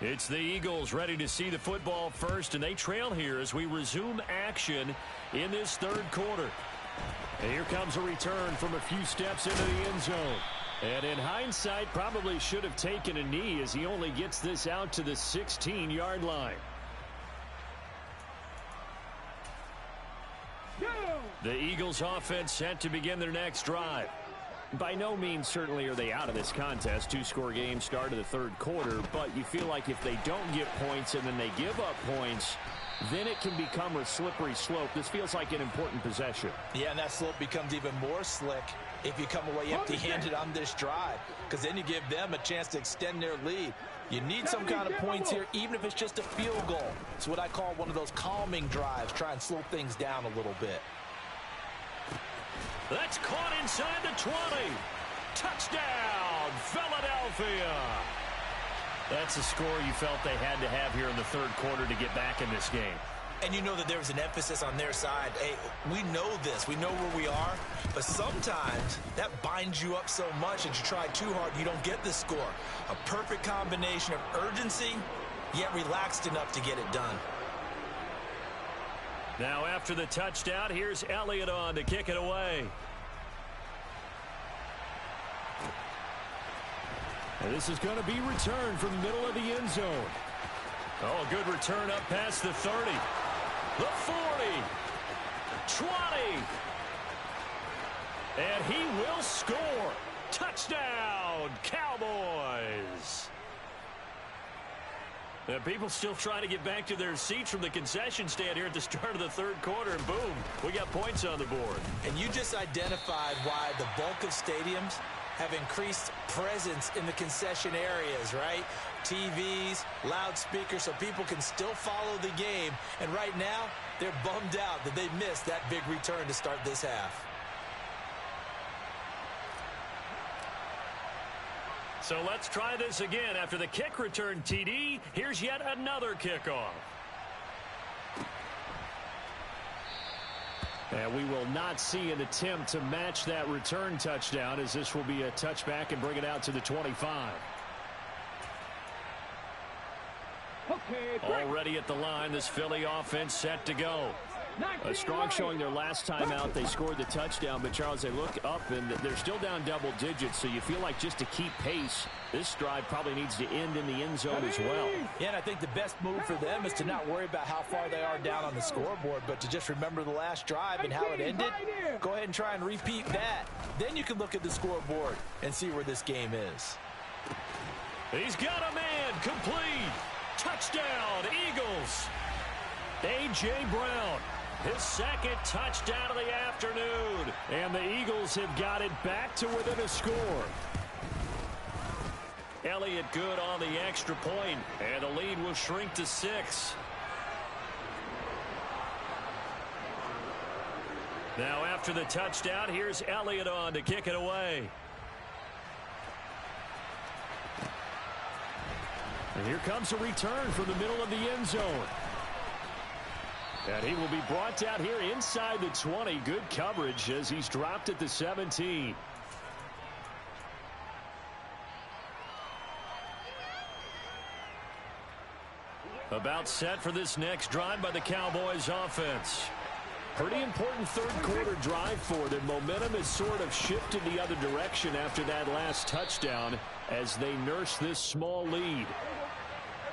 S1: It's the Eagles ready to see the football first, and they trail here as we resume action in this 3rd quarter. And here comes a return from a few steps into the end zone. And in hindsight, probably should have taken a knee as he only gets this out to the 16-yard line. The Eagles offense set to begin their next drive. By no means certainly are they out of this contest. Two-score game, start of the third quarter, but you feel like if they don't get points and then they give up points, then it can become a slippery slope. This feels like an important possession.
S2: Yeah, and that slope becomes even more slick if you come away empty-handed on this drive, because then you give them a chance to extend their lead. You need some kind of points here, even if it's just a field goal. It's what I call one of those calming drives. Try and slow things down a little bit.
S1: That's caught inside the 20. Touchdown, Philadelphia. That's a score you felt they had to have here in the third quarter to get back in this game.
S2: And you know that there was an emphasis on their side. Hey, we know this. We know where we are. But sometimes that binds you up so much that you try too hard, you don't get the score. A perfect combination of urgency, yet relaxed enough to get it done.
S1: Now after the touchdown, here's Elliott on to kick it away. And this is going to be returned from the middle of the end zone. Oh, good return up past the 30. The 40. 20. And he will score. Touchdown, Cowboys. And people still trying to get back to their seats from the concession stand here at the start of the third quarter, and boom, we got points on the board.
S2: And you just identified why the bulk of stadiums have increased presence in the concession areas, right? TVs, loudspeakers, so people can still follow the game. And right now, they're bummed out that they missed that big return to start this half.
S1: So let's try this again. After the kick return TD, here's yet another kickoff. And we will not see an attempt to match that return touchdown, as this will be a touchback and bring it out to the 25. Already at the line, this Philly offense set to go. A strong showing their last time out. They scored the touchdown, but Charles, they look up and they're still down double digits, so you feel like just to keep pace, this drive probably needs to end in the end zone as well.
S2: Yeah, and I think the best move for them is to not worry about how far they are down on the scoreboard, but to just remember the last drive and how it ended. Go ahead and try and repeat that. Then you can look at the scoreboard and see where this game is.
S1: He's got a man, complete. Touchdown, Eagles. A.J. Brown. His second touchdown of the afternoon. And the Eagles have got it back to within a score. Elliott good on the extra point, and the lead will shrink to 6. Now after the touchdown, here's Elliott on to kick it away. And here comes a return from the middle of the end zone. And he will be brought down here inside the 20. Good coverage as he's dropped at the 17. About set for this next drive by the Cowboys offense. Pretty important third quarter drive for them. Momentum has sort of shifted the other direction after that last touchdown as they nurse this small lead.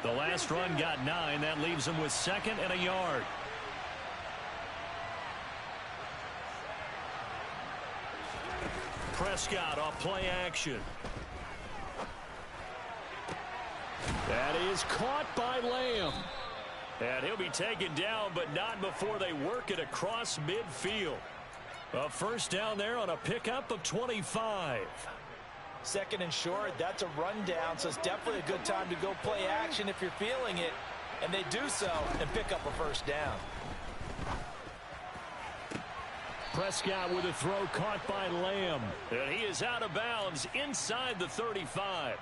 S1: The last run got 9. That leaves them with 2nd and a yard. Prescott off play action. That is caught by Lamb. And he'll be taken down, but not before they work it across midfield. A first down there on a pickup of 25.
S2: 2nd and short, that's a rundown, so it's definitely a good time to go play action if you're feeling it. And they do so and pick up a first down.
S1: Prescott with a throw caught by Lamb. And he is out of bounds inside the 35.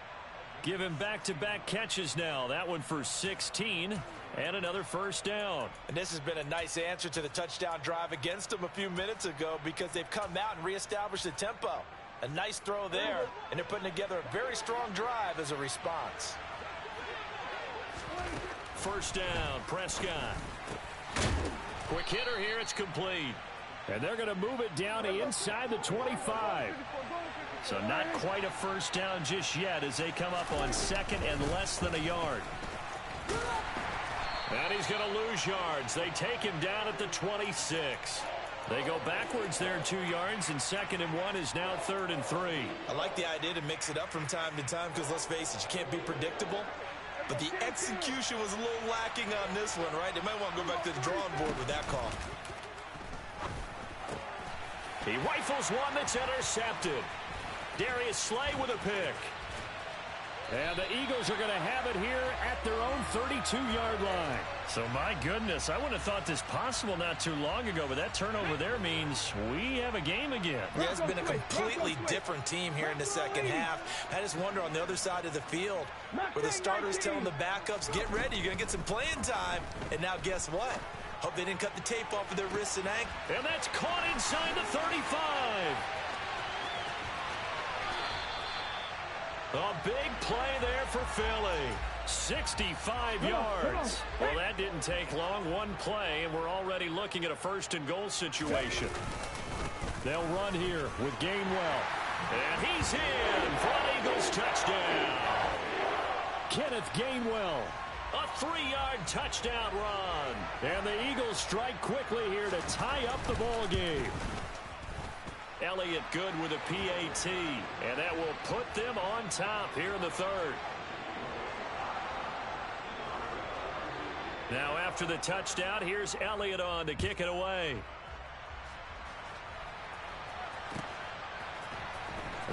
S1: Give him back-to-back catches now. That one for 16 and another first down.
S2: And this has been a nice answer to the touchdown drive against them a few minutes ago because they've come out and reestablished the tempo. A nice throw there, and they're putting together a very strong drive as a response.
S1: First down, Prescott. Quick hitter here, it's complete. And they're going to move it down inside the 25. So not quite a first down just yet as they come up on 2nd and less than a yard. And he's going to lose yards. They take him down at the 26. They go backwards there 2 yards, and 2nd and 1 is now 3rd and 3.
S2: I like the idea to mix it up from time to time because, let's face it, you can't be predictable. But the execution was a little lacking on this one, right? They might want to go back to the drawing board with that call.
S1: He rifles one that's intercepted. Darius Slay with a pick. And the Eagles are going to have it here at their own 32-yard line. So, my goodness, I wouldn't have thought this possible not too long ago, but that turnover there means we have a game again.
S2: Yeah, it's been a completely different team here in the second half. I just wonder on the other side of the field where the starters telling the backups, get ready, you're going to get some playing time. And now guess what? Hope they didn't cut the tape off of their wrists and ankles.
S1: And that's caught inside the 35. A big play there for Philly. 65 yards. Well, that didn't take long. One play, and we're already looking at a 1st and goal situation. They'll run here with Gainwell. And he's in for an Eagles touchdown. Kenneth Gainwell. A 3-yard touchdown run. And the Eagles strike quickly here to tie up the ball game. Elliott good with a PAT, and that will put them on top here in the 3rd. Now after the touchdown, here's Elliott on to kick it away.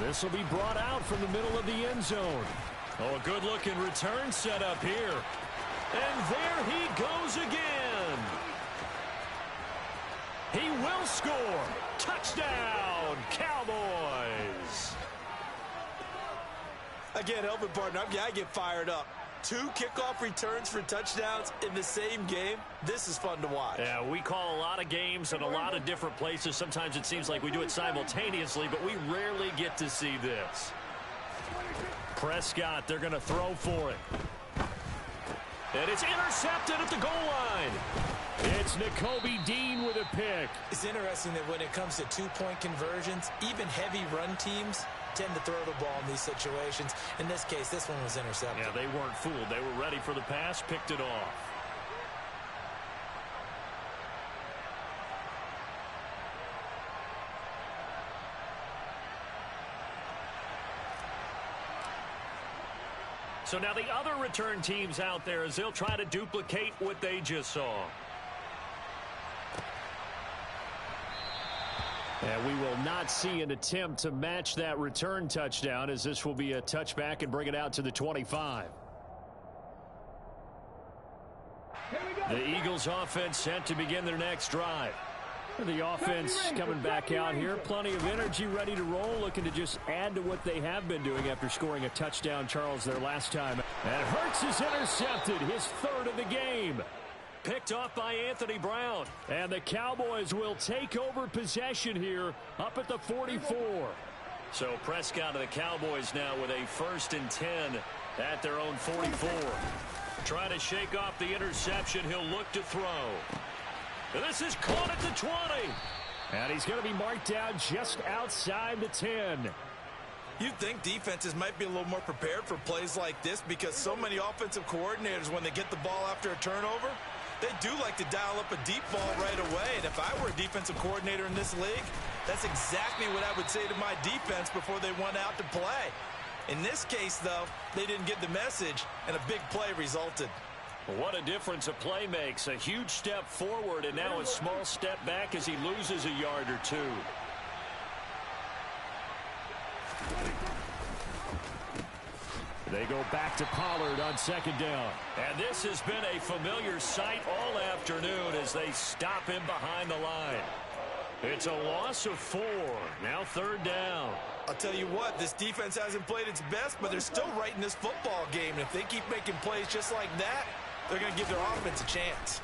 S1: This will be brought out from the middle of the end zone. Oh, a good-looking return set up here. And there he goes again. He will score. Touchdown, Cowboys.
S2: Again, helping partner, I get fired up. 2 kickoff returns for touchdowns in the same game. This is fun to watch.
S1: Yeah, we call a lot of games in a lot of different places. Sometimes it seems like we do it simultaneously, but we rarely get to see this. Prescott, they're going to throw for it. And it's intercepted at the goal line. It's Nakobe Dean with a pick.
S2: It's interesting that when it comes to 2-point conversions, even heavy run teams tend to throw the ball in these situations. In this case, this one was intercepted.
S1: Yeah, they weren't fooled. They were ready for the pass, picked it off. So now the other return teams out there as they'll try to duplicate what they just saw. And we will not see an attempt to match that return touchdown, as this will be a touchback and bring it out to the 25. The Eagles offense set to begin their next drive. The offense coming back out here. Plenty of energy, ready to roll, looking to just add to what they have been doing after scoring a touchdown, Charles, their last time. And Hurts is intercepted, his 3rd of the game. Picked off by Anthony Brown. And the Cowboys will take over possession here up at the 44. So Prescott and the Cowboys now with a 1st and 10 at their own 44. Trying to shake off the interception. He'll look to throw. This is caught at the 20. And he's going to be marked down just outside the 10.
S2: You'd think defenses might be a little more prepared for plays like this because so many offensive coordinators, when they get the ball after a turnover, they do like to dial up a deep ball right away. And if I were a defensive coordinator in this league, that's exactly what I would say to my defense before they went out to play. In this case, though, they didn't get the message, and a big play resulted.
S1: What a difference a play makes. A huge step forward and now a small step back as he loses a yard or two. They go back to Pollard on 2nd down. And this has been a familiar sight all afternoon as they stop him behind the line. It's a loss of 4. Now 3rd down.
S2: I'll tell you what, this defense hasn't played its best, but they're still right in this football game. And if they keep making plays just like that, they're going to give their offense a chance.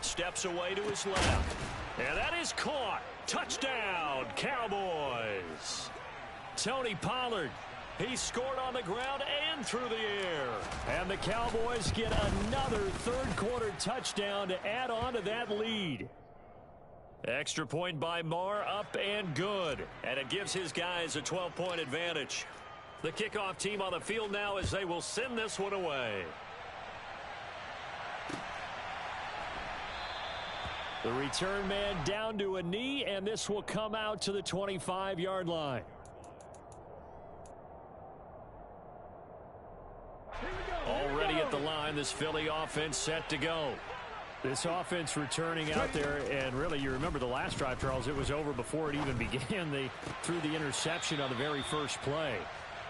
S1: Steps away to his left. And that is caught. Touchdown, Cowboys. Tony Pollard. He scored on the ground and through the air. And the Cowboys get another 3rd quarter touchdown to add on to that lead. Extra point by Marr, up and good. And it gives his guys a 12-point advantage. The kickoff team on the field now as they will send this one away. The return man down to a knee, and this will come out to the 25-yard line. Already at the line, this Philly offense set to go. This offense returning out there, and really, you remember the last drive, Charles, it was over before it even began. They threw the interception on the very first play.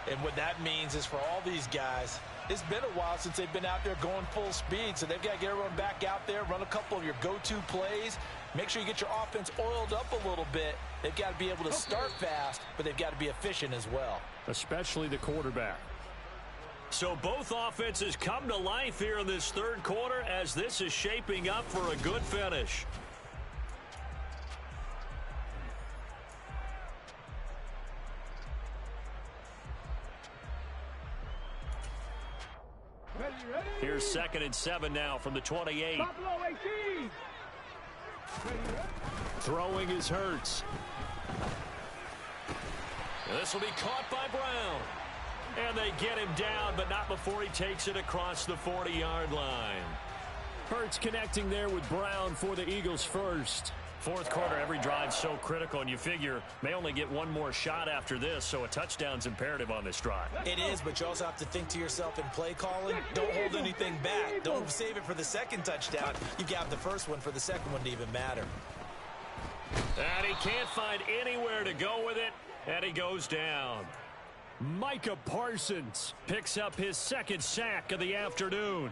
S2: And what that means is for all these guys, it's been a while since they've been out there going full speed, so they've got to get everyone back out there, run a couple of your go-to plays, make sure you get your offense oiled up a little bit. They've got to be able to start fast, but they've got to be efficient as well.
S1: Especially the quarterback. So both offenses come to life here in this third quarter as this is shaping up for a good finish. Here's 2nd and 7 now from the 28. Throwing is Hurts. This will be caught by Brown. And they get him down, but not before he takes it across the 40-yard line. Hurts connecting there with Brown for the Eagles first. Fourth quarter, every drive so critical, and you figure may only get one more shot after this, so a touchdown's imperative on this drive.
S2: It is, but you also have to think to yourself in play calling, don't hold anything back. Don't save it for the second touchdown. You got the first one for the second one to even matter.
S1: And he can't find anywhere to go with it, and he goes down. Micah Parsons picks up his second sack of the afternoon.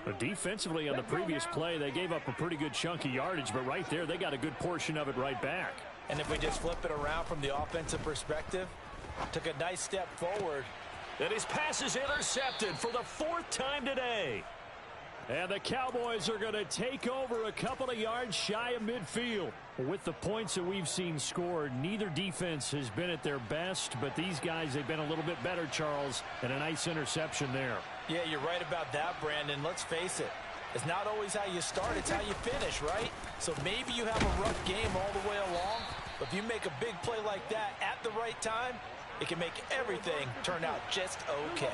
S1: But defensively on the previous play, they gave up a pretty good chunk of yardage, but right there, they got a good portion of it right back.
S2: And if we just flip it around from the offensive perspective, took a nice step forward.
S1: And his pass is intercepted for the 4th time today. And the Cowboys are going to take over a couple of yards shy of midfield. With the points that we've seen scored, neither defense has been at their best, but these guys, they've been a little bit better, Charles, and a nice interception there.
S2: Yeah, you're right about that, Brandon. Let's face it. It's not always how you start, it's how you finish, right? So maybe you have a rough game all the way along, but if you make a big play like that at the right time, it can make everything turn out just okay.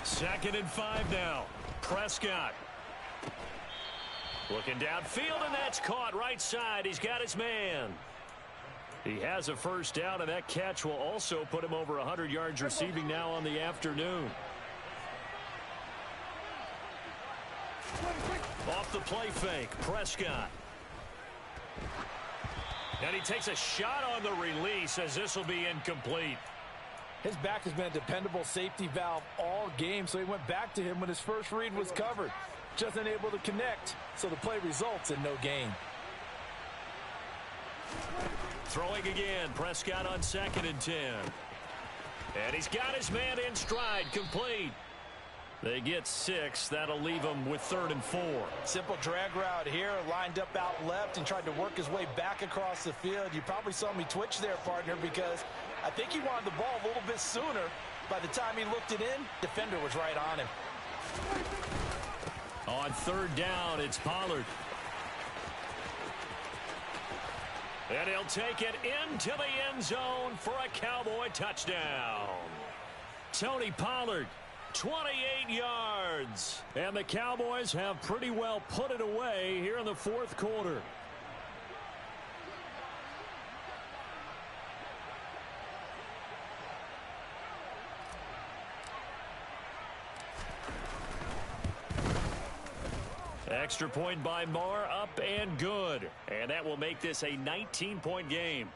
S1: 2nd and 5 now. Prescott. Looking downfield, and that's caught right side. He's got his man. He has a first down, and that catch will also put him over 100 yards receiving now on the afternoon. Off the play fake, Prescott. And he takes a shot on the release as this will be incomplete.
S3: His back has been a dependable safety valve all game, so he went back to him when his first read was covered. Just unable to connect, so the play results in no gain.
S1: Throwing again, Prescott on 2nd and 10. And he's got his man in stride, complete. They get 6. That'll leave him with 3rd and 4.
S2: Simple drag route here, lined up out left and tried to work his way back across the field. You probably saw me twitch there, partner, because I think he wanted the ball a little bit sooner. By the time he looked it in, defender was right on him.
S1: On 3rd down, it's Pollard. And he'll take it into the end zone for a Cowboy touchdown. Tony Pollard, 28 yards. And the Cowboys have pretty well put it away here in the 4th quarter. Extra point by Marr, up and good. And that will make this a 19-point game.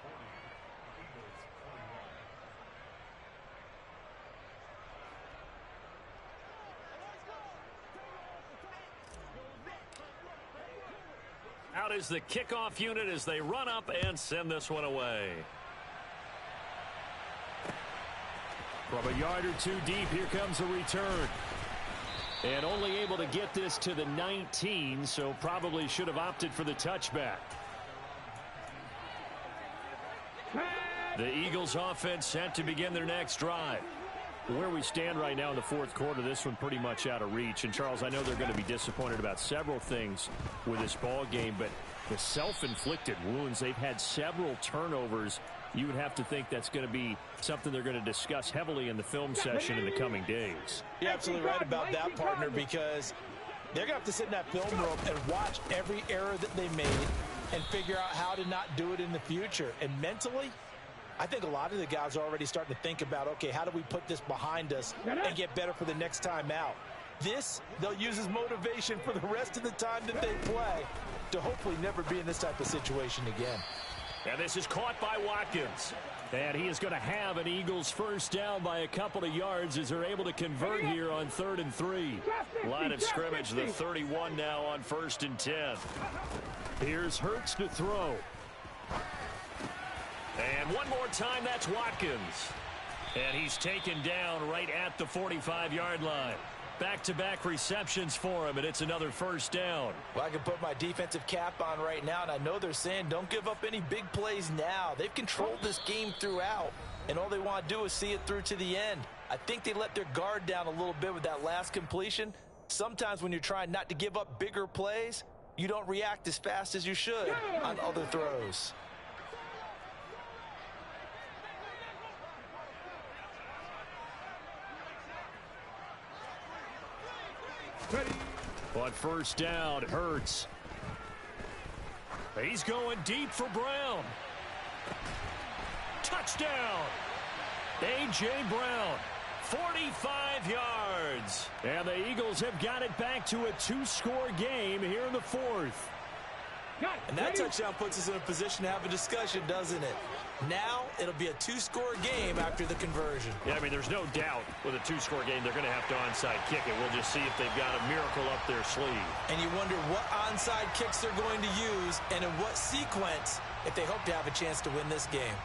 S1: Out is the kickoff unit as they run up and send this one away. From a yard or two deep, here comes a return. And only able to get this to the 19, so probably should have opted for the touchback. The Eagles offense set to begin their next drive. Where we stand right now in the 4th quarter, this one pretty much out of reach. And, Charles, I know they're going to be disappointed about several things with this ball game, but the self-inflicted wounds, they've had several turnovers. You would have to think that's going to be something they're going to discuss heavily in the film session in the coming days.
S2: You're absolutely right about that, partner, because They're going to have to sit in that film room and watch every error that they made and figure out how to not do it in the future. And mentally, I think a lot of the guys are already starting to think about, okay, how do we put this behind us and get better for the next time out? This, they'll use as motivation for the rest of the time that they play to hopefully never be in this type of situation again.
S1: And this is caught by Watkins. And he is going to have an Eagles first down by a couple of yards as they're able to convert here on 3rd and 3. Line of scrimmage, the 31 now on 1st and 10. Here's Hurts to throw. And one more time, that's Watkins. And he's taken down right at the 45-yard line. Back-to-back receptions for him, and it's another first down.
S2: Well, I can put my defensive cap on right now, and I know they're saying don't give up any big plays now. They've controlled this game throughout, and all they want to do is see it through to the end. I think they let their guard down a little bit with that last completion. Sometimes when you're trying not to give up bigger plays, you don't react as fast as you should on other throws.
S1: On first down, Hurts. He's going deep for Brown. Touchdown! A.J. Brown, 45 yards. And the Eagles have got it back to a 2-score game here in the 4th.
S2: And that touchdown puts us in a position to have a discussion, doesn't it? Now it'll be a 2-score game after the conversion.
S1: Yeah, I mean, there's no doubt with a 2-score game they're going to have to onside kick it. We'll just see if they've got a miracle up their sleeve.
S2: And you wonder what onside kicks they're going to use and in what sequence if they hope to have a chance to win this game.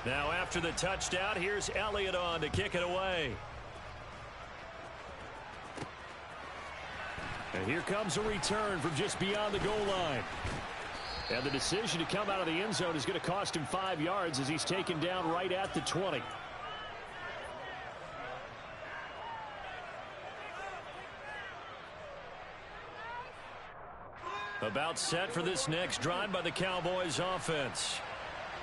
S1: Now after the touchdown, here's Elliott on to kick it away. And here comes a return from just beyond the goal line. And the decision to come out of the end zone is going to cost him 5 yards as he's taken down right at the 20. About set for this next drive by the Cowboys offense.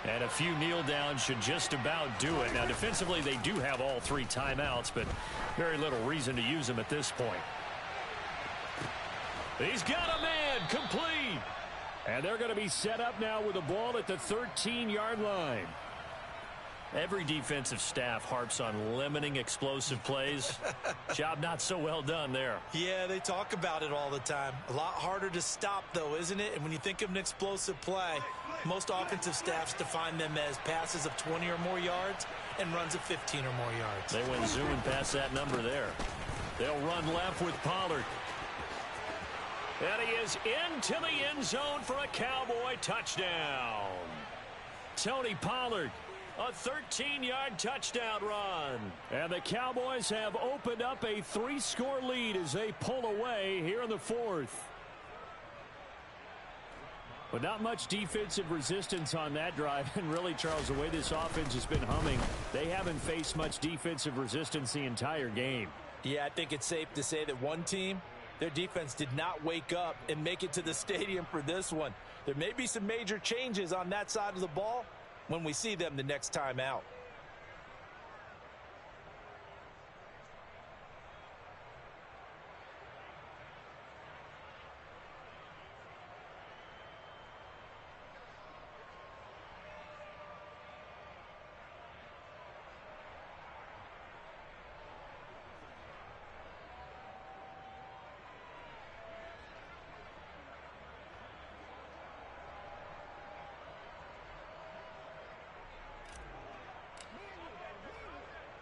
S1: And a few kneel downs should just about do it. Now, defensively, they do have all 3 timeouts, but very little reason to use them at this point. He's got a man complete. And they're going to be set up now with the ball at the 13-yard line. Every defensive staff harps on limiting explosive plays. Job not so well done there.
S2: Yeah, they talk about it all the time. A lot harder to stop, though, isn't it? And when you think of an explosive play, most offensive staffs define them as passes of 20 or more yards and runs of 15 or more yards.
S1: They went zooming past that number there. They'll run left with Pollard. And he is into the end zone for a Cowboy touchdown. Tony Pollard, a 13-yard touchdown run. And the Cowboys have opened up a 3-score lead as they pull away here in the 4th. But not much defensive resistance on that drive. And really, Charles, the way this offense has been humming, they haven't faced much defensive resistance the entire game.
S2: Yeah, I think it's safe to say that one team, their defense did not wake up and make it to the stadium for this one. There may be some major changes on that side of the ball when we see them the next time out.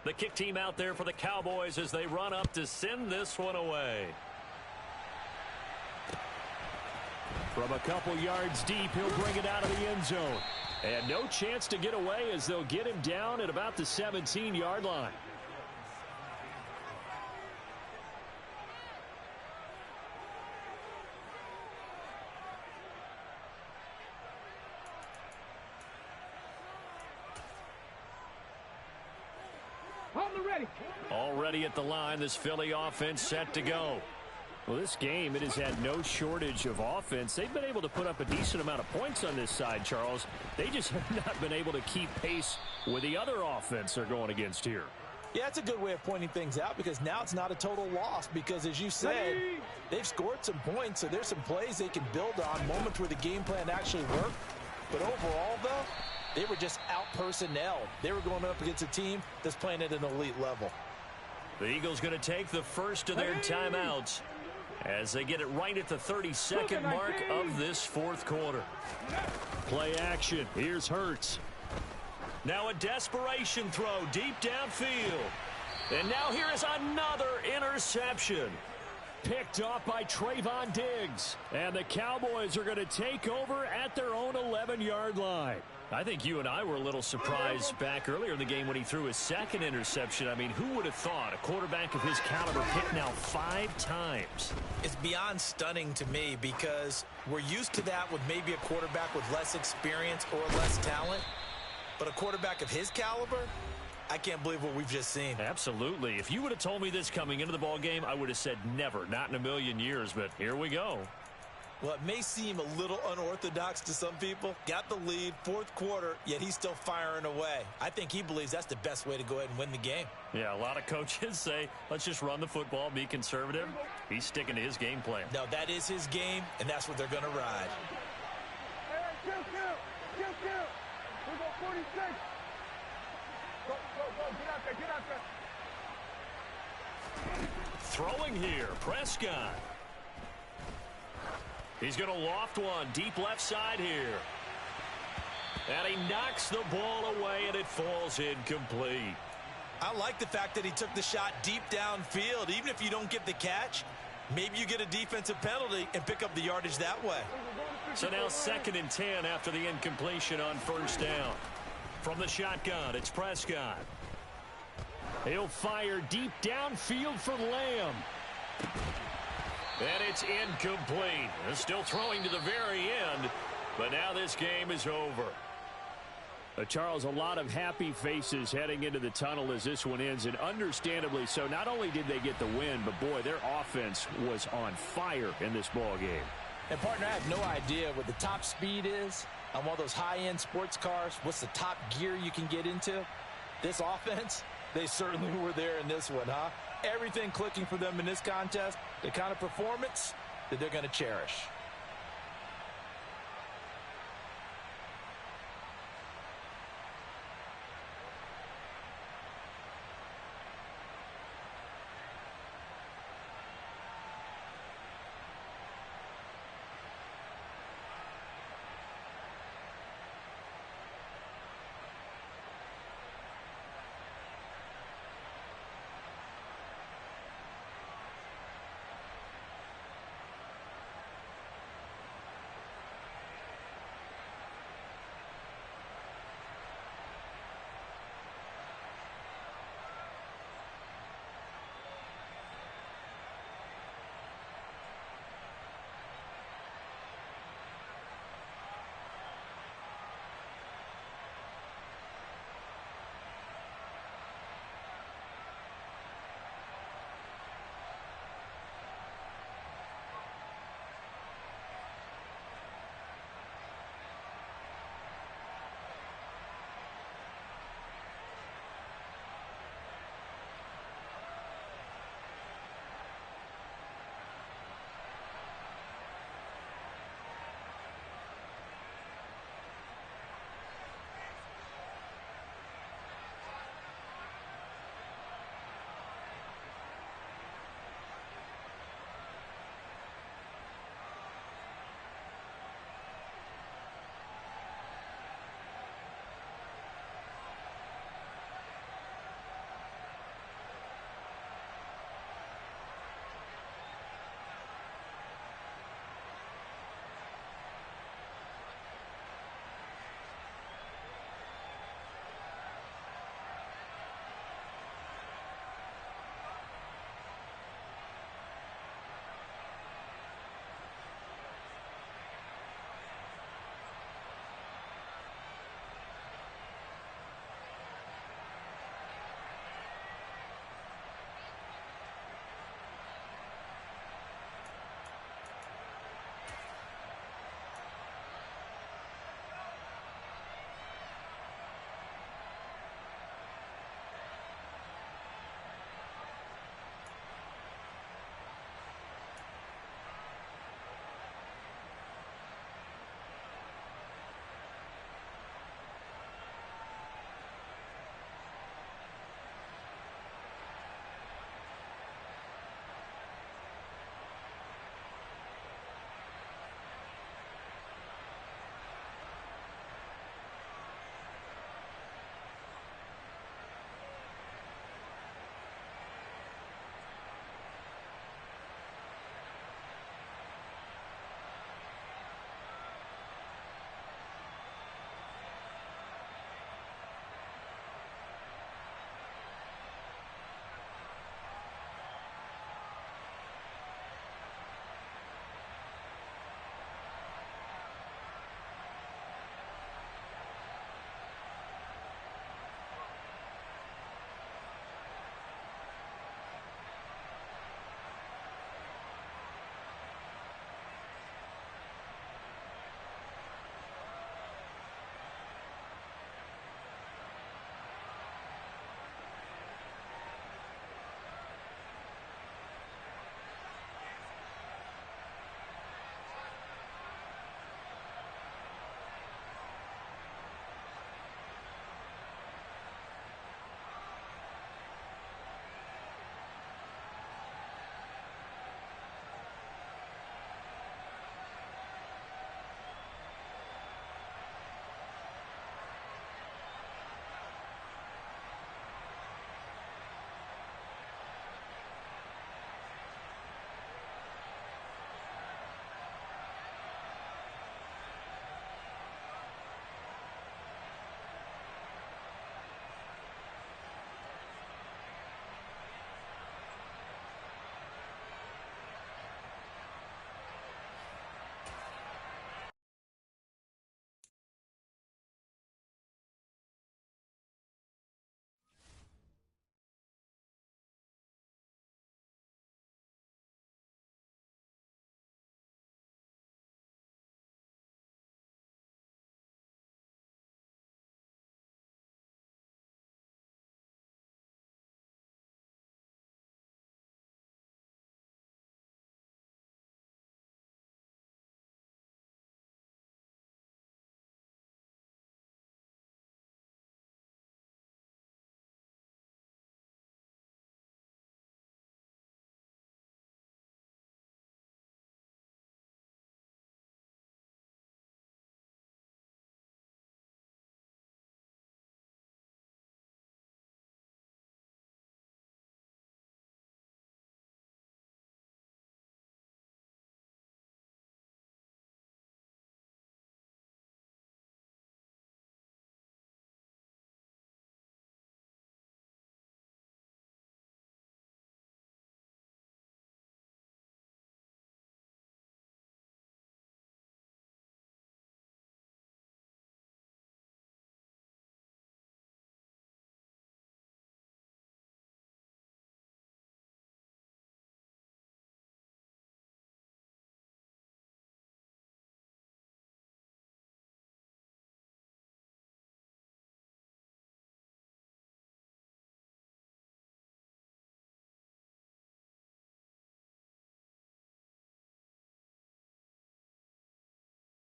S1: The kick team out there for the Cowboys as they run up to send this one away. From a couple yards deep, he'll bring it out of the end zone. And no chance to get away as they'll get him down at about the 17-yard line. Already at the line, this Philly offense set to go. Well, this game, it has had no shortage of offense. They've been able to put up a decent amount of points on this side, Charles. They just have not been able to keep pace with the other offense they're going against here.
S2: Yeah, it's a good way of pointing things out because now it's not a total loss because, as you said, they've scored some points, so there's some plays they can build on, moments where the game plan actually worked. But overall, though, they were just out-personnel. They were going up against a team that's playing at an elite level.
S1: The Eagles going to take the first of their timeouts as they get it right at the 32nd mark of this fourth quarter. Play action. Here's Hurts. Now a desperation throw deep downfield. And now here is another interception. Picked off by Trayvon Diggs. And the Cowboys are going to take over at their own 11-yard line. I think you and I were a little surprised back earlier in the game when he threw his second interception. I mean, who would have thought a quarterback of his caliber picked now 5 times?
S2: It's beyond stunning to me because we're used to that with maybe a quarterback with less experience or less talent. But a quarterback of his caliber, I can't believe what we've just seen.
S1: Absolutely. If you would have told me this coming into the ball game, I would have said never, not in a million years. But here we go.
S2: Well, it may seem a little unorthodox to some people. Got the lead, fourth quarter, yet he's still firing away. I think he believes that's the best way to go ahead and win the game.
S1: Yeah, a lot of coaches say, let's just run the football, be conservative. He's sticking to his game plan.
S2: No, that is his game, and that's what they're going to ride.
S4: Hey, kill. We go 46. Go. Get out there.
S1: Throwing here, Prescott. He's going to loft one deep left side here. And he knocks the ball away, and it falls incomplete.
S2: I like the fact that he took the shot deep downfield. Even if you don't get the catch, maybe you get a defensive penalty and pick up the yardage that way.
S1: So now 2nd and 10 after the incompletion on first down. From the shotgun, it's Prescott. He'll fire deep downfield for Lamb. And it's incomplete. They're still throwing to the very end, but now this game is over. Charles, a lot of happy faces heading into the tunnel as this one ends, and understandably so. Not only did they get the win, but boy, their offense was on fire in this ball game.
S2: And partner, I have no idea what the top speed is on one of those high-end sports cars. What's the top gear you can get into? This offense, they certainly were there in this one, huh? Everything clicking for them in this contest, the kind of performance that they're going to cherish.